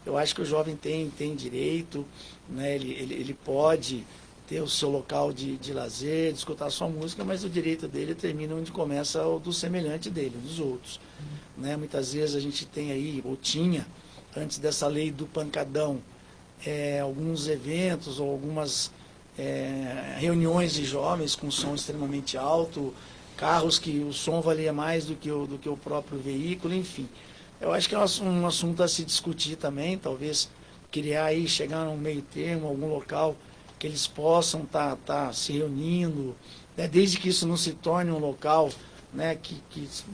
Eu acho que o jovem tem direito, né, ele pode ter o seu local de lazer, de escutar sua música, mas o direito dele termina onde começa o do semelhante dele, dos outros. Né? Muitas vezes a gente tem aí, ou tinha, antes dessa lei do pancadão, alguns eventos ou algumas reuniões de jovens com som extremamente alto, carros que o som valia mais do que o próprio veículo, enfim. Eu acho que é um assunto a se discutir também, talvez criar aí, chegar num meio termo, algum local que eles possam estar se reunindo, né, desde que isso não se torne um local, né, que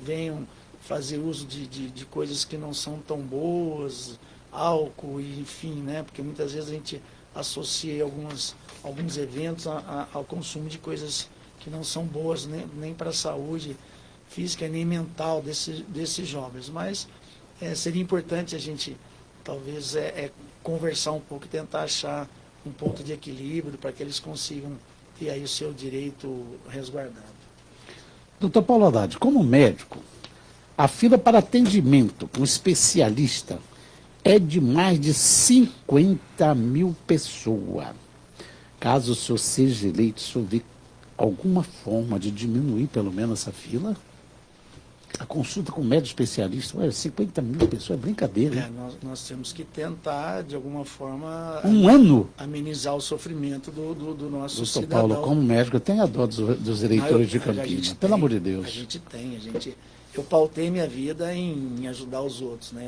venham fazer uso de coisas que não são tão boas, álcool, enfim, né? Porque muitas vezes a gente associa alguns eventos ao consumo de coisas que não são boas nem para a saúde física nem mental desses jovens. Mas seria importante a gente talvez conversar um pouco e tentar achar um ponto de equilíbrio para que eles consigam ter aí o seu direito resguardado. Doutor Paulo Haddad, como médico, a fila para atendimento com especialista é de mais de 50 mil pessoas. Caso o senhor seja eleito, o senhor vê alguma forma de diminuir pelo menos essa fila? A consulta com médico especialista, 50 mil pessoas, é brincadeira. Nós temos que tentar, de alguma forma, amenizar o sofrimento do nosso Doutor cidadão. Paulo, como médico, eu tenho a dó dos eleitores de Campinas, pelo amor de Deus. A gente tem. Eu pautei minha vida em ajudar os outros, né?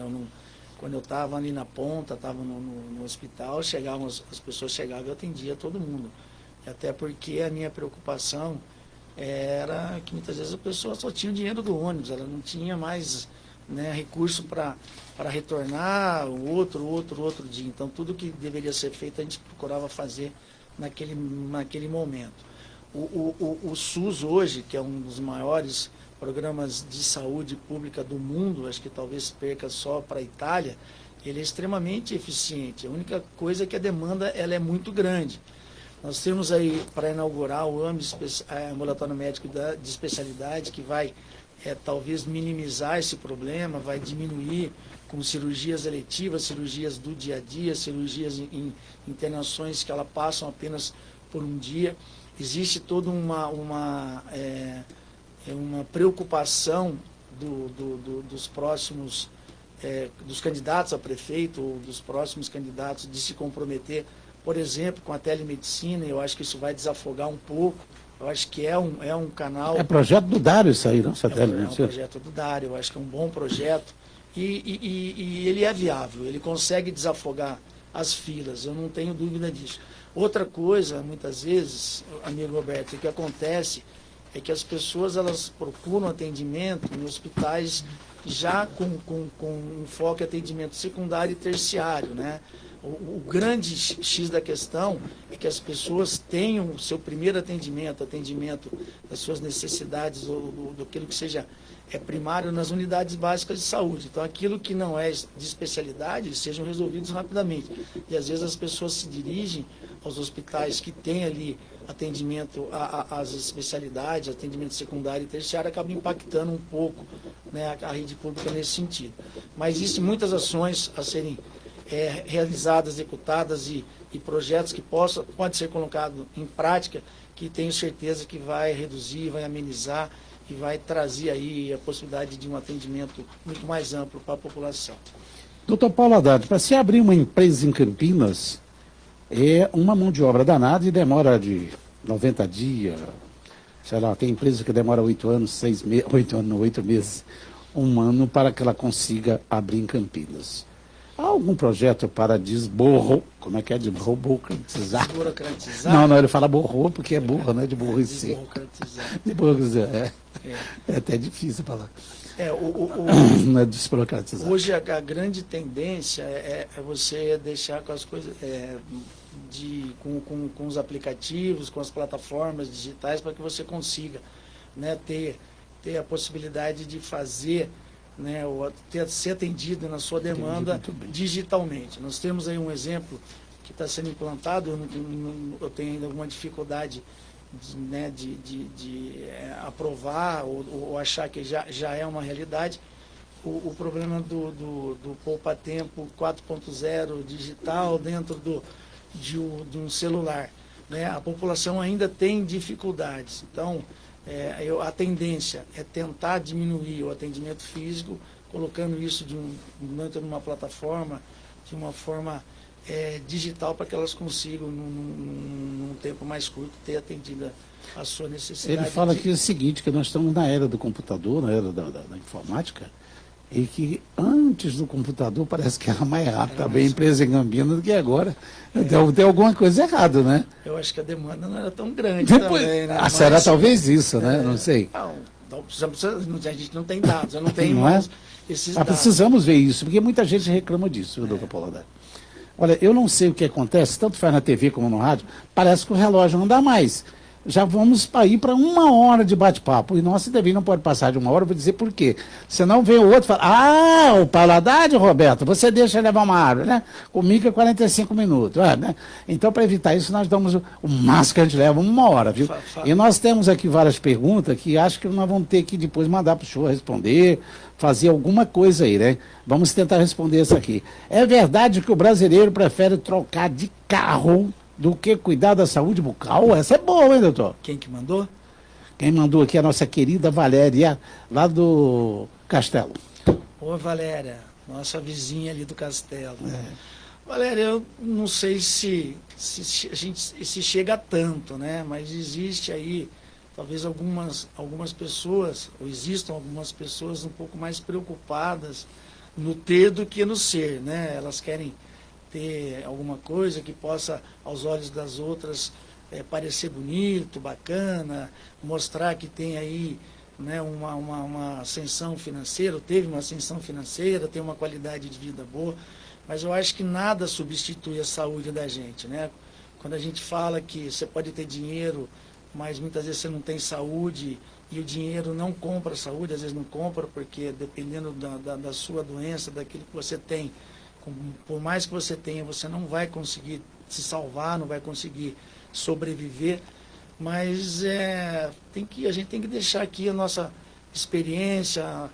Quando eu estava ali na ponta, estava no hospital, as pessoas chegavam e eu atendia todo mundo. Até porque a minha preocupação era que muitas vezes a pessoa só tinha o dinheiro do ônibus, ela não tinha mais, né, recurso para retornar o outro dia. Então, tudo que deveria ser feito, a gente procurava fazer naquele momento. O SUS hoje, que é um dos maiores programas de saúde pública do mundo, acho que talvez perca só para a Itália, ele é extremamente eficiente. A única coisa é que a demanda ela é muito grande. Nós temos aí para inaugurar o ambulatório médico de especialidade, que vai talvez minimizar esse problema, vai diminuir com cirurgias eletivas, cirurgias do dia a dia, cirurgias em internações que elas passam apenas por um dia. Existe toda uma preocupação dos próximos, dos candidatos a prefeito, ou dos próximos candidatos de se comprometer, por exemplo, com a telemedicina. Eu acho que isso vai desafogar um pouco. Eu acho que é um canal... É projeto do Dário isso aí, não? É um projeto do Dário, eu acho que é um bom projeto. E ele é viável, ele consegue desafogar as filas, eu não tenho dúvida disso. Outra coisa, muitas vezes, amigo Roberto, o que acontece é que as pessoas elas procuram atendimento em hospitais já com um foco em atendimento secundário e terciário, né? O grande X da questão é que as pessoas tenham o seu primeiro atendimento das suas necessidades, ou daquilo que seja primário nas unidades básicas de saúde. Então, aquilo que não é de especialidade, sejam resolvidos rapidamente. E, às vezes, as pessoas se dirigem aos hospitais que têm ali atendimento às especialidades, atendimento secundário e terciário, acaba impactando um pouco, né, a rede pública nesse sentido. Mas existem muitas ações a serem realizadas, executadas e projetos que podem ser colocados em prática, que tenho certeza que vai reduzir, vai amenizar e vai trazer aí a possibilidade de um atendimento muito mais amplo para a população. Doutor Paulo Haddad, para se abrir uma empresa em Campinas, é uma mão de obra danada e demora de 90 dias, sei lá, tem empresa que demora 8 anos, 8 meses, 1 ano para que ela consiga abrir em Campinas. Há algum projeto para como é que é? Desburocratizar? Desburocratizar? Não, ele fala borrou porque é burro, né? De burrice. Desburocratizar. É até difícil falar. Não é desburocratizar. Hoje a grande tendência é você deixar com as coisas, com os aplicativos, com as plataformas digitais, para que você consiga, né, ter a possibilidade de fazer, né, ser atendido na sua demanda digitalmente. Nós temos aí um exemplo que está sendo implantado, eu tenho ainda alguma dificuldade de aprovar ou achar que já é uma realidade, o problema do poupa-tempo 4.0 digital dentro de um celular, né? A população ainda tem dificuldades, então a tendência é tentar diminuir o atendimento físico, colocando isso dentro de uma plataforma, de uma forma digital, para que elas consigam, num tempo mais curto, ter atendido a sua necessidade. Ele fala aqui o seguinte, que nós estamos na era do computador, na era da informática, e que antes do computador parece que era mais rápido também a empresa em Campinas do que agora. Tem alguma coisa errada, né? Eu acho que a demanda não era tão grande também, né? Será talvez isso, né? Não sei. Não, a gente não tem dados, eu não tenho esses dados. Precisamos ver isso, porque muita gente reclama disso, doutor Paulo Haddad. Olha, eu não sei o que acontece, tanto faz na TV como no rádio, parece que o relógio não dá mais. Já vamos ir para 1 hora de bate-papo. E nossa TV não pode passar de 1 hora, vou dizer por quê. Senão vem o outro e fala, o Paulo Haddad, Roberto, você deixa levar uma árvore, né? Comigo é 45 minutos. Né? Então, para evitar isso, nós damos o máximo que a gente leva 1 hora, viu? E nós temos aqui várias perguntas que acho que nós vamos ter que depois mandar para o senhor responder, fazer alguma coisa aí, né? Vamos tentar responder isso aqui. É verdade que o brasileiro prefere trocar de carro do que cuidar da saúde bucal? Essa é boa, hein, doutor? Quem que mandou? Quem mandou aqui é a nossa querida Valéria, lá do Castelo. Ô, Valéria, nossa vizinha ali do Castelo. Valéria, eu não sei se chega a tanto, né? Mas existe aí, talvez algumas pessoas, ou existam algumas pessoas um pouco mais preocupadas, no ter do que no ser, né? Elas querem ter alguma coisa que possa, aos olhos das outras, parecer bonito, bacana, mostrar que tem aí, né, uma ascensão financeira, teve uma ascensão financeira, tem uma qualidade de vida boa, mas eu acho que nada substitui a saúde da gente, né? Quando a gente fala que você pode ter dinheiro, mas muitas vezes você não tem saúde, e o dinheiro não compra a saúde, às vezes não compra, porque dependendo da sua doença, daquilo que você tem, por mais que você tenha, você não vai conseguir se salvar, não vai conseguir sobreviver, mas a gente tem que deixar aqui a nossa experiência,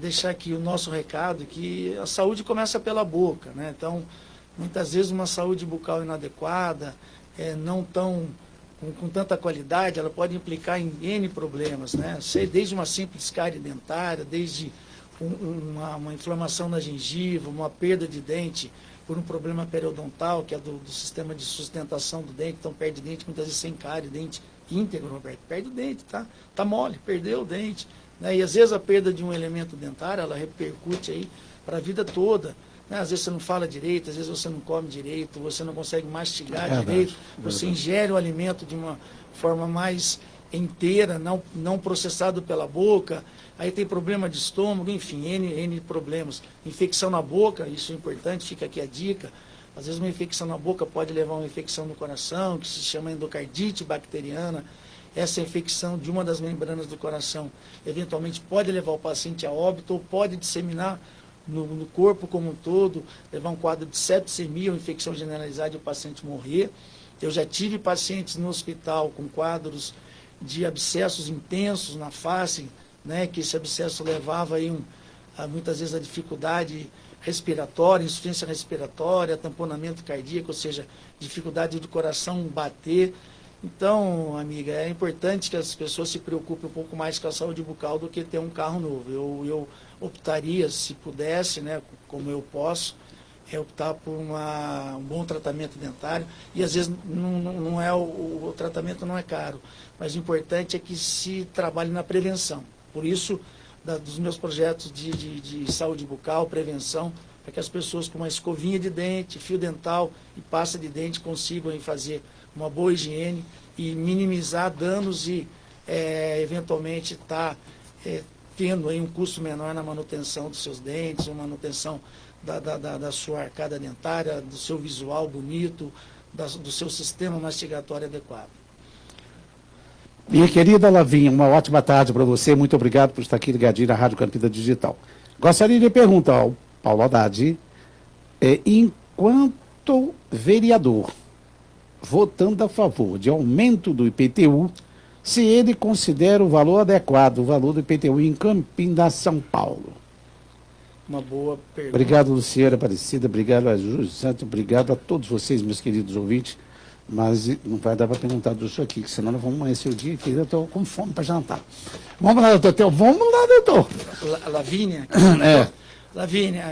deixar aqui o nosso recado, que a saúde começa pela boca, né? Então, muitas vezes uma saúde bucal inadequada, não tão com tanta qualidade, ela pode implicar em N problemas, né? Desde uma simples cárie dentária, desde uma inflamação na gengiva, uma perda de dente por um problema periodontal, que é do sistema de sustentação do dente, então perde dente muitas vezes sem cárie, dente íntegro, Roberto, perde o dente, tá mole, perdeu o dente, né? E às vezes a perda de um elemento dentário, ela repercute aí para a vida toda, né? Às vezes você não fala direito, às vezes você não come direito, você não consegue mastigar direito, você ingere o alimento de uma forma mais inteira, não processado pela boca, aí tem problema de estômago, enfim, N problemas. Infecção na boca, isso é importante, fica aqui a dica. Às vezes uma infecção na boca pode levar a uma infecção no coração, que se chama endocardite bacteriana. Essa infecção de uma das membranas do coração, eventualmente pode levar o paciente a óbito ou pode disseminar no corpo como um todo, levar um quadro de septicemia ou infecção generalizada e o paciente morrer. Eu já tive pacientes no hospital com quadros de abscessos intensos na face, né, que esse abscesso levava aí muitas vezes a dificuldade respiratória, insuficiência respiratória, tamponamento cardíaco, ou seja, dificuldade do coração bater. Então, amiga, é importante que as pessoas se preocupem um pouco mais com a saúde bucal do que ter um carro novo. Eu optaria, se pudesse, né, como eu posso, optar por um bom tratamento dentário, e às vezes não é o tratamento não é caro, mas o importante é que se trabalhe na prevenção. Por isso, dos meus projetos de saúde bucal, prevenção, para que as pessoas com uma escovinha de dente, fio dental e pasta de dente consigam aí fazer uma boa higiene e minimizar danos e eventualmente tendo aí um custo menor na manutenção dos seus dentes, uma manutenção da sua arcada dentária, do seu visual bonito, do seu sistema mastigatório adequado. Minha querida Lavinha, uma ótima tarde para você. Muito obrigado por estar aqui ligadinho na Rádio Campinas Digital. Gostaria de perguntar ao Paulo Haddad, enquanto vereador, votando a favor de aumento do IPTU, se ele considera o valor adequado, o valor do IPTU em Campinas, São Paulo. Uma boa pergunta. Obrigado, Luciana Aparecida, obrigado a Júlio Santos, obrigado a todos vocês, meus queridos ouvintes. Mas não vai dar para perguntar do senhor aqui, que senão nós vamos amanhecer o dia aqui, eu estou com fome para jantar. Vamos lá, doutor. Vamos lá, doutor. Lavínia? Lavínia,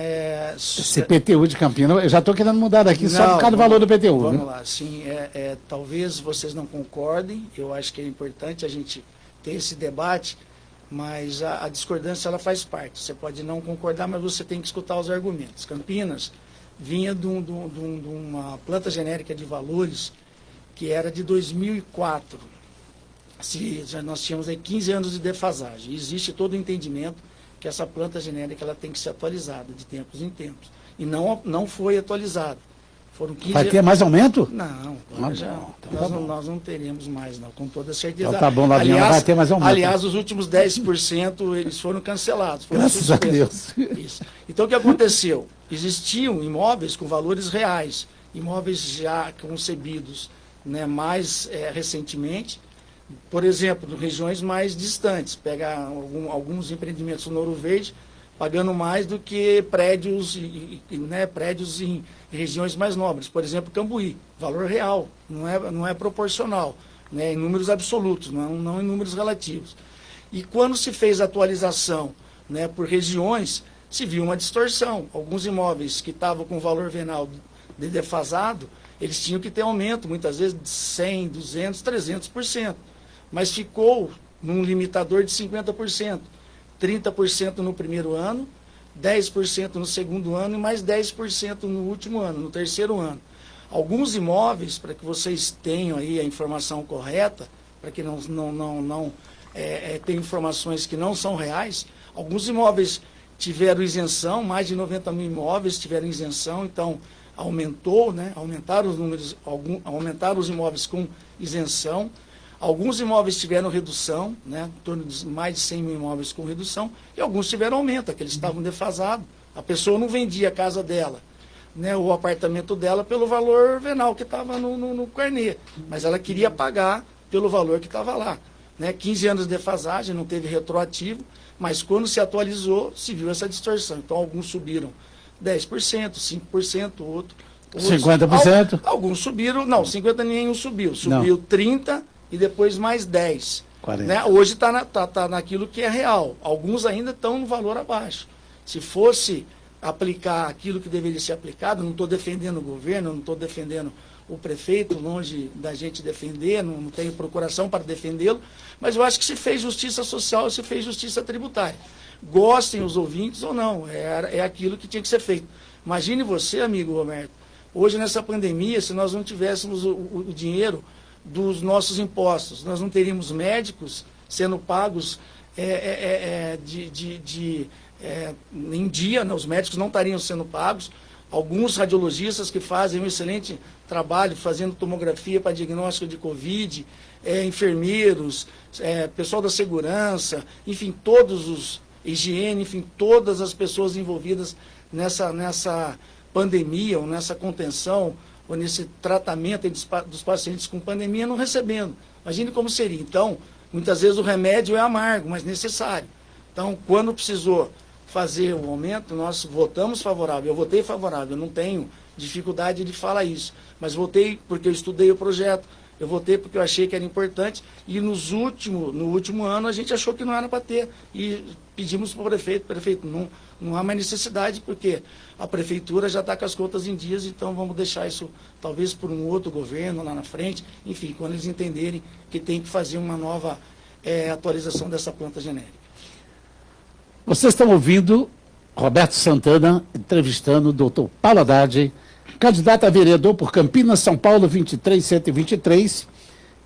esse IPTU de Campinas, eu já estou querendo mudar daqui só por causa do valor do IPTU. Vamos lá, sim, talvez vocês não concordem, eu acho que é importante a gente ter esse debate, mas a discordância ela faz parte. Você pode não concordar, mas você tem que escutar os argumentos. Campinas vinha de uma planta genérica de valores que era de 2004. Nós tínhamos aí 15 anos de defasagem. Existe todo o entendimento que essa planta genérica ela tem que ser atualizada de tempos em tempos. E não foi atualizada. Foram 15 Vai ter mais aumento? Não, nós não teremos mais, não, com toda certeza. Então, tá bom, Lavinha, não vai ter mais aumento. Aliás, os últimos 10% eles foram cancelados. Graças a Deus. Isso. Então, o que aconteceu? Existiam imóveis com valores reais, imóveis já concebidos, né, mais recentemente, por exemplo, em regiões mais distantes. Pega alguns empreendimentos no Ouro Verde, pagando mais do que prédios, prédios em regiões mais nobres. Por exemplo, Cambuí, valor real, não é proporcional, né, em números absolutos, não em números relativos. E quando se fez a atualização, né, por regiões, se viu uma distorção. Alguns imóveis que estavam com valor venal defasado, eles tinham que ter aumento, muitas vezes de 100%, 200%, 300%. Mas ficou num limitador de 50%. 30% no primeiro ano, 10% no segundo ano e mais 10% no último ano, no terceiro ano. Alguns imóveis, para que vocês tenham aí a informação correta, para que não tenham informações que não são reais, alguns imóveis tiveram isenção, mais de 90 mil imóveis tiveram isenção, então aumentou, né? Aumentaram os números, aumentaram os imóveis com isenção. Alguns imóveis tiveram redução, né? Em torno de mais de 100 mil imóveis com redução, e alguns tiveram aumento, aqueles estavam defasados. A pessoa não vendia a casa dela, né, o apartamento dela pelo valor venal que estava no carnê, mas ela queria pagar pelo valor que estava lá. Né? 15 anos de defasagem, não teve retroativo, mas quando se atualizou, se viu essa distorção. Então, alguns subiram 10%, 5%, outros 50%? Alguns subiram, não, 50% nenhum subiu. Subiu 30% e depois mais 10%. 40%. Né? Hoje está naquilo que é real. Alguns ainda estão no valor abaixo. Se fosse aplicar aquilo que deveria ser aplicado, não estou defendendo o governo, não estou defendendo o prefeito, longe da gente defender, não tenho procuração para defendê-lo, mas eu acho que se fez justiça social, se fez justiça tributária. Gostem os ouvintes ou não, é aquilo que tinha que ser feito. Imagine você, amigo Roberto, hoje nessa pandemia, se nós não tivéssemos o dinheiro dos nossos impostos, nós não teríamos médicos sendo pagos em dia, né? Os médicos não estariam sendo pagos. Alguns radiologistas que fazem um excelente trabalho fazendo tomografia para diagnóstico de Covid, enfermeiros, pessoal da segurança, enfim, todos os higiene, enfim, todas as pessoas envolvidas nessa pandemia, ou nessa contenção, ou nesse tratamento dos pacientes com pandemia não recebendo. Imagine como seria. Então, muitas vezes o remédio é amargo, mas necessário. Então, quando precisou fazer o aumento, nós votamos favorável. Eu votei favorável, eu não tenho dificuldade de falar isso. Mas votei porque eu estudei o projeto, eu votei porque eu achei que era importante, e no último ano a gente achou que não era para ter. E pedimos para o prefeito, não há mais necessidade, porque a prefeitura já está com as contas em dias, então vamos deixar isso talvez por um outro governo lá na frente, enfim, quando eles entenderem que tem que fazer uma nova atualização dessa planta genérica. Vocês estão ouvindo Roberto Santana entrevistando o doutor Paulo Haddad, candidato a vereador por Campinas, São Paulo, 23123.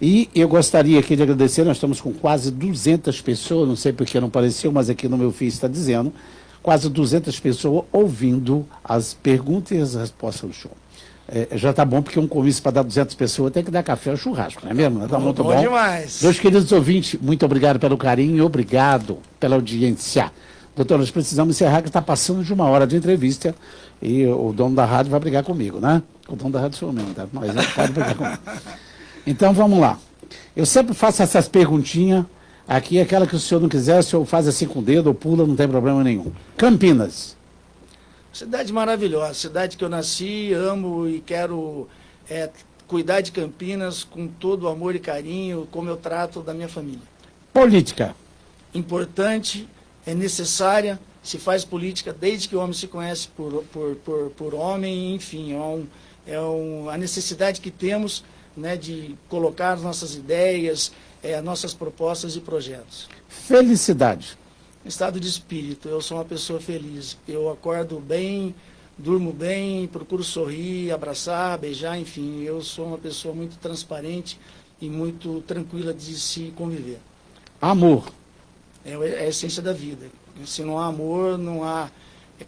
E eu gostaria aqui de agradecer, nós estamos com quase 200 pessoas, não sei porque não apareceu, mas aqui no meu feed está dizendo, quase 200 pessoas ouvindo as perguntas e as respostas do show. Já está bom, porque um comício para dar 200 pessoas tem que dar café ou churrasco, não é mesmo? Está muito bom. Demais. Meus queridos ouvintes, muito obrigado pelo carinho e obrigado pela audiência. Doutor, nós precisamos encerrar, que está passando de 1 hora de entrevista e o dono da rádio vai brigar comigo, né? O dono da rádio sou eu mesmo, tá? Mas ele pode brigar comigo. Então, vamos lá. Eu sempre faço essas perguntinhas. Aqui, aquela que o senhor não quiser, o senhor faz assim com o dedo ou pula, não tem problema nenhum. Campinas. Cidade maravilhosa, cidade que eu nasci, amo e quero cuidar de Campinas com todo o amor e carinho, como eu trato da minha família. Política. Importante, é necessária, se faz política desde que o homem se conhece por homem, enfim, a necessidade que temos, né, de colocar as nossas ideias, nossas propostas e projetos. Felicidade. Estado de espírito, eu sou uma pessoa feliz, eu acordo bem, durmo bem, procuro sorrir, abraçar, beijar, enfim, eu sou uma pessoa muito transparente e muito tranquila de se conviver. Amor. É a essência da vida. Se não há amor, não há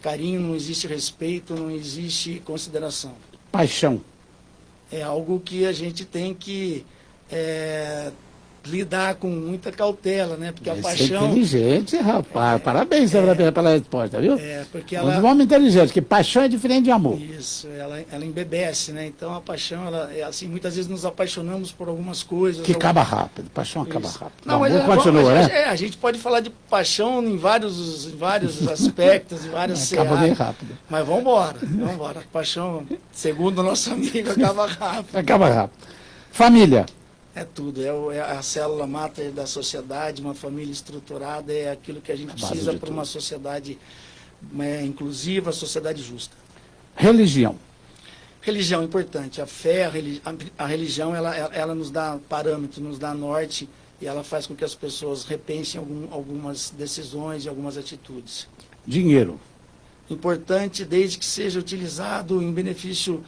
carinho, não existe respeito, não existe consideração. Paixão. É algo que a gente tem que lidar com muita cautela, né? Porque a paixão... É inteligente, rapaz. Parabéns pela resposta, viu? Porque ela... Um homem inteligente, que paixão é diferente de amor. Isso, ela embebece, né? Então a paixão, assim, muitas vezes nos apaixonamos por algumas coisas. Que acaba rápido, paixão acaba rápido. Não, mas continua, né? A gente pode falar de paixão em vários aspectos, em várias acaba bem rápido. Mas vamos embora. Paixão, segundo o nosso amigo, acaba rápido. Acaba rápido. Família. É tudo, é a célula máter da sociedade, uma família estruturada, é aquilo que a gente precisa para uma sociedade inclusiva, sociedade justa. Religião. Religião importante, a fé, a religião, ela nos dá parâmetro, nos dá norte, e ela faz com que as pessoas repensem algumas decisões e algumas atitudes. Dinheiro. importante, desde que seja utilizado em benefício,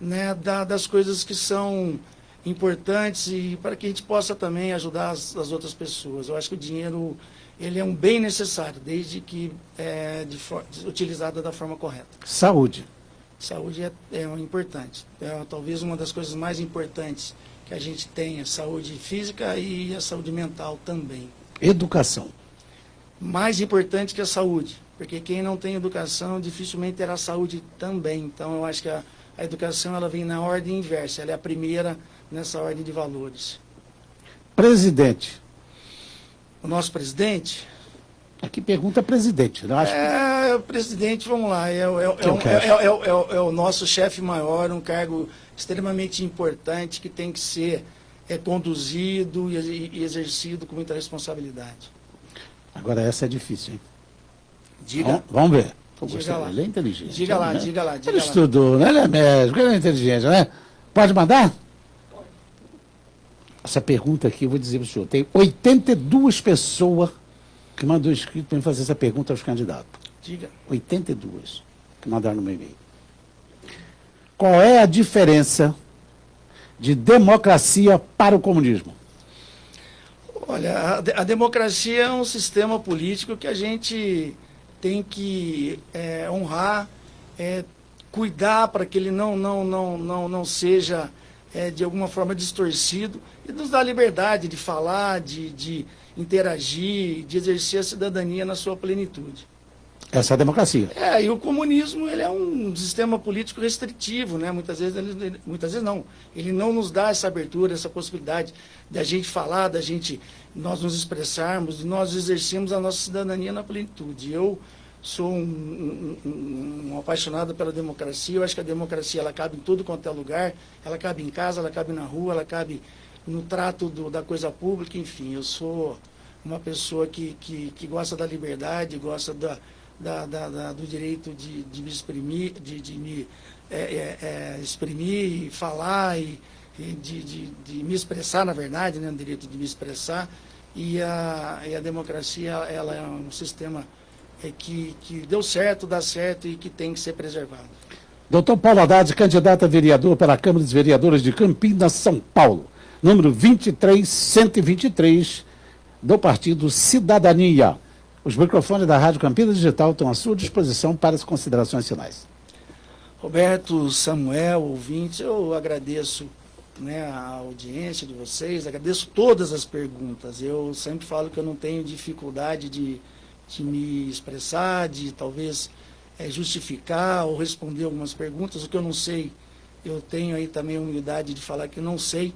né, das coisas que são importantes e para que a gente possa também ajudar as outras pessoas. Eu acho que o dinheiro, ele é um bem necessário, desde que utilizado da forma correta. Saúde. Saúde é importante. É talvez uma das coisas mais importantes que a gente tem, a saúde física e a saúde mental também. Educação. Mais importante que a saúde, porque quem não tem educação dificilmente terá saúde também. Então eu acho que a educação, ela vem na ordem inversa, ela é a primeira nessa ordem de valores. Presidente. O nosso presidente... Aqui pergunta presidente, não acho o presidente, vamos lá, é o nosso chefe maior, um cargo extremamente importante que tem que ser conduzido e exercido com muita responsabilidade. Agora essa é difícil, hein? Diga. Vamos ver. Diga lá. Ele é inteligente. Diga lá, né? diga lá. Ele estudou, né? Ele é médico, ele é inteligente, né? Pode mandar? Essa pergunta aqui, eu vou dizer para o senhor, tem 82 pessoas que mandou escrito para mim fazer essa pergunta aos candidatos. Diga. 82 que mandaram no meu e-mail. Qual é a diferença de democracia para o comunismo? Olha, a democracia é um sistema político que a gente tem que honrar, cuidar para que ele não seja de alguma forma distorcido e nos dá liberdade de falar, de interagir, de exercer a cidadania na sua plenitude. Essa é a democracia. E o comunismo, ele é um sistema político restritivo, né? Muitas vezes não. Ele não nos dá essa abertura, essa possibilidade de a gente falar, nós nos expressarmos, de nós exercermos a nossa cidadania na plenitude. Eu sou um apaixonado pela democracia. Eu acho que a democracia, ela cabe em tudo quanto é lugar. Ela cabe em casa, ela cabe na rua, ela cabe no trato da coisa pública, enfim. Eu sou uma pessoa que gosta da liberdade, gosta do direito de me exprimir, de me exprimir e falar e de me expressar, na verdade, né, o direito de me expressar. E a democracia, ela é um sistema que deu certo, dá certo e que tem que ser preservado. Doutor Paulo Haddad, candidato a vereador pela Câmara dos Vereadores de Campinas, São Paulo, número 23123, do Partido Cidadania. Os microfones da Rádio Campinas Digital estão à sua disposição para as considerações finais. Roberto, Samuel, ouvintes, eu agradeço, né, a audiência de vocês, agradeço todas as perguntas. Eu sempre falo que eu não tenho dificuldade de me expressar, de talvez justificar ou responder algumas perguntas. O que eu não sei, eu tenho aí também a humildade de falar que não sei.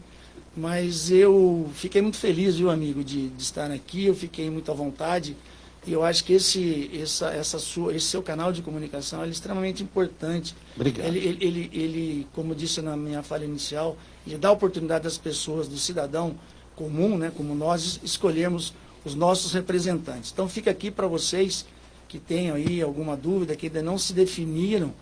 Mas eu fiquei muito feliz, viu, amigo, de estar aqui, eu fiquei muito à vontade. E eu acho que esse seu canal de comunicação é extremamente importante. Obrigado. Ele, como eu disse na minha fala inicial, ele dá a oportunidade das pessoas, do cidadão comum, né, como nós, escolhermos os nossos representantes. Então fica aqui para vocês que tenham aí alguma dúvida, que ainda não se definiram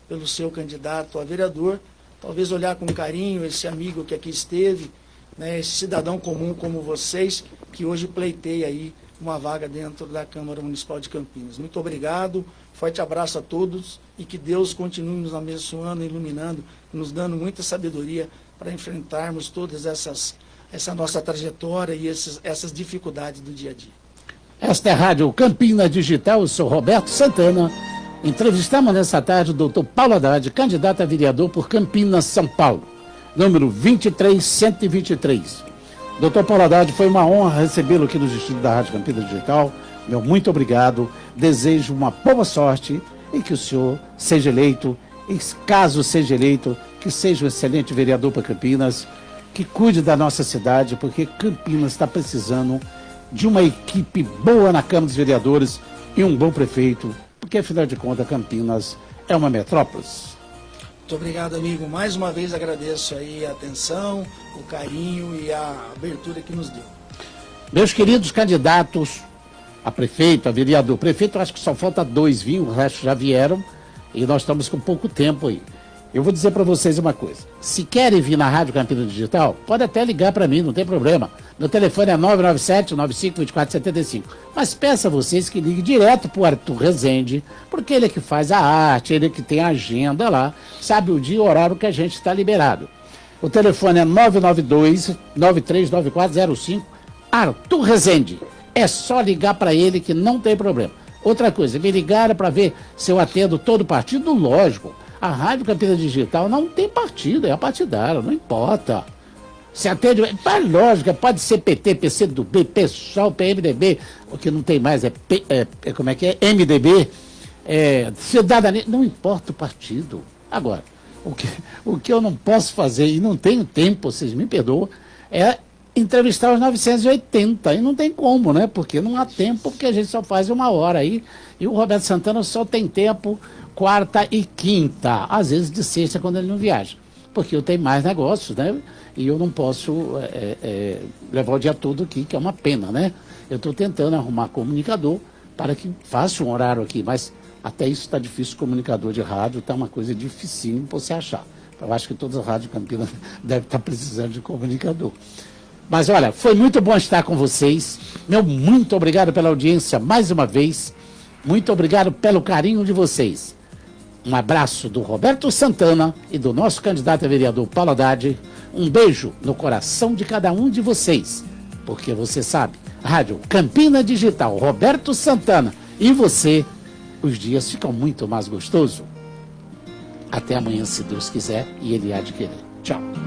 pelo seu candidato a vereador, talvez olhar com carinho esse amigo que aqui esteve, né, esse cidadão comum como vocês, que hoje pleiteia aí uma vaga dentro da Câmara Municipal de Campinas. Muito obrigado, forte abraço a todos e que Deus continue nos abençoando, iluminando, nos dando muita sabedoria para enfrentarmos todas essa nossa trajetória e essas dificuldades do dia a dia. Esta é a Rádio Campinas Digital, eu sou Roberto Santana. Entrevistamos nessa tarde o doutor Paulo Haddad, candidato a vereador por Campinas, São Paulo, número 23123. Doutor Paulo Haddad, foi uma honra recebê-lo aqui nos estúdios da Rádio Campinas Digital. Meu muito obrigado. Desejo uma boa sorte e que o senhor seja eleito. E caso seja eleito, que seja um excelente vereador para Campinas, que cuide da nossa cidade, porque Campinas está precisando de uma equipe boa na Câmara dos Vereadores e um bom prefeito, porque afinal de contas Campinas é uma metrópole. Muito obrigado, amigo. Mais uma vez agradeço aí a atenção, o carinho e a abertura que nos deu. Meus queridos candidatos a prefeito, a vereador. Prefeito, eu acho que só falta 2 vir, o resto já vieram e nós estamos com pouco tempo aí. eu vou dizer para vocês uma coisa. Se querem vir na Rádio Campinas Digital, pode até ligar para mim, não tem problema. Meu telefone é 997-95-2475. Mas peço a vocês que liguem direto para o Arthur Rezende, porque ele é que faz a arte, ele é que tem a agenda lá, sabe o dia e o horário que a gente está liberado. O telefone é 992-939405, Arthur Rezende. É só ligar para ele que não tem problema. Outra coisa, me ligaram para ver se eu atendo todo partido, lógico. A Rádio Campinas Digital não tem partido, é apartidária, não importa. Se atende, lógico, pode ser PT, PCdoB, PSOL, PMDB, o que não tem mais como é que é? MDB, Cidadania, não importa o partido. Agora, o que eu não posso fazer, e não tenho tempo, vocês me perdoam, é entrevistar os 980, e não tem como, né? Porque não há tempo, porque a gente só faz 1 hora aí, e o Roberto Santana só tem tempo quarta e quinta, às vezes de sexta quando ele não viaja, porque eu tenho mais negócios, né? E eu não posso levar o dia todo aqui, que é uma pena, né? Eu estou tentando arrumar comunicador para que faça um horário aqui, mas até isso está difícil, comunicador de rádio, está uma coisa dificílima para você achar. Eu acho que todas as rádios Campinas devem estar precisando de comunicador. Mas olha, foi muito bom estar com vocês. Meu muito obrigado pela audiência mais uma vez. Muito obrigado pelo carinho de vocês. Um abraço do Roberto Santana e do nosso candidato a vereador Paulo Haddad. Um beijo no coração de cada um de vocês. Porque você sabe, Rádio Campinas Digital, Roberto Santana e você, os dias ficam muito mais gostosos. Até amanhã, se Deus quiser, e Ele há de querer. Tchau.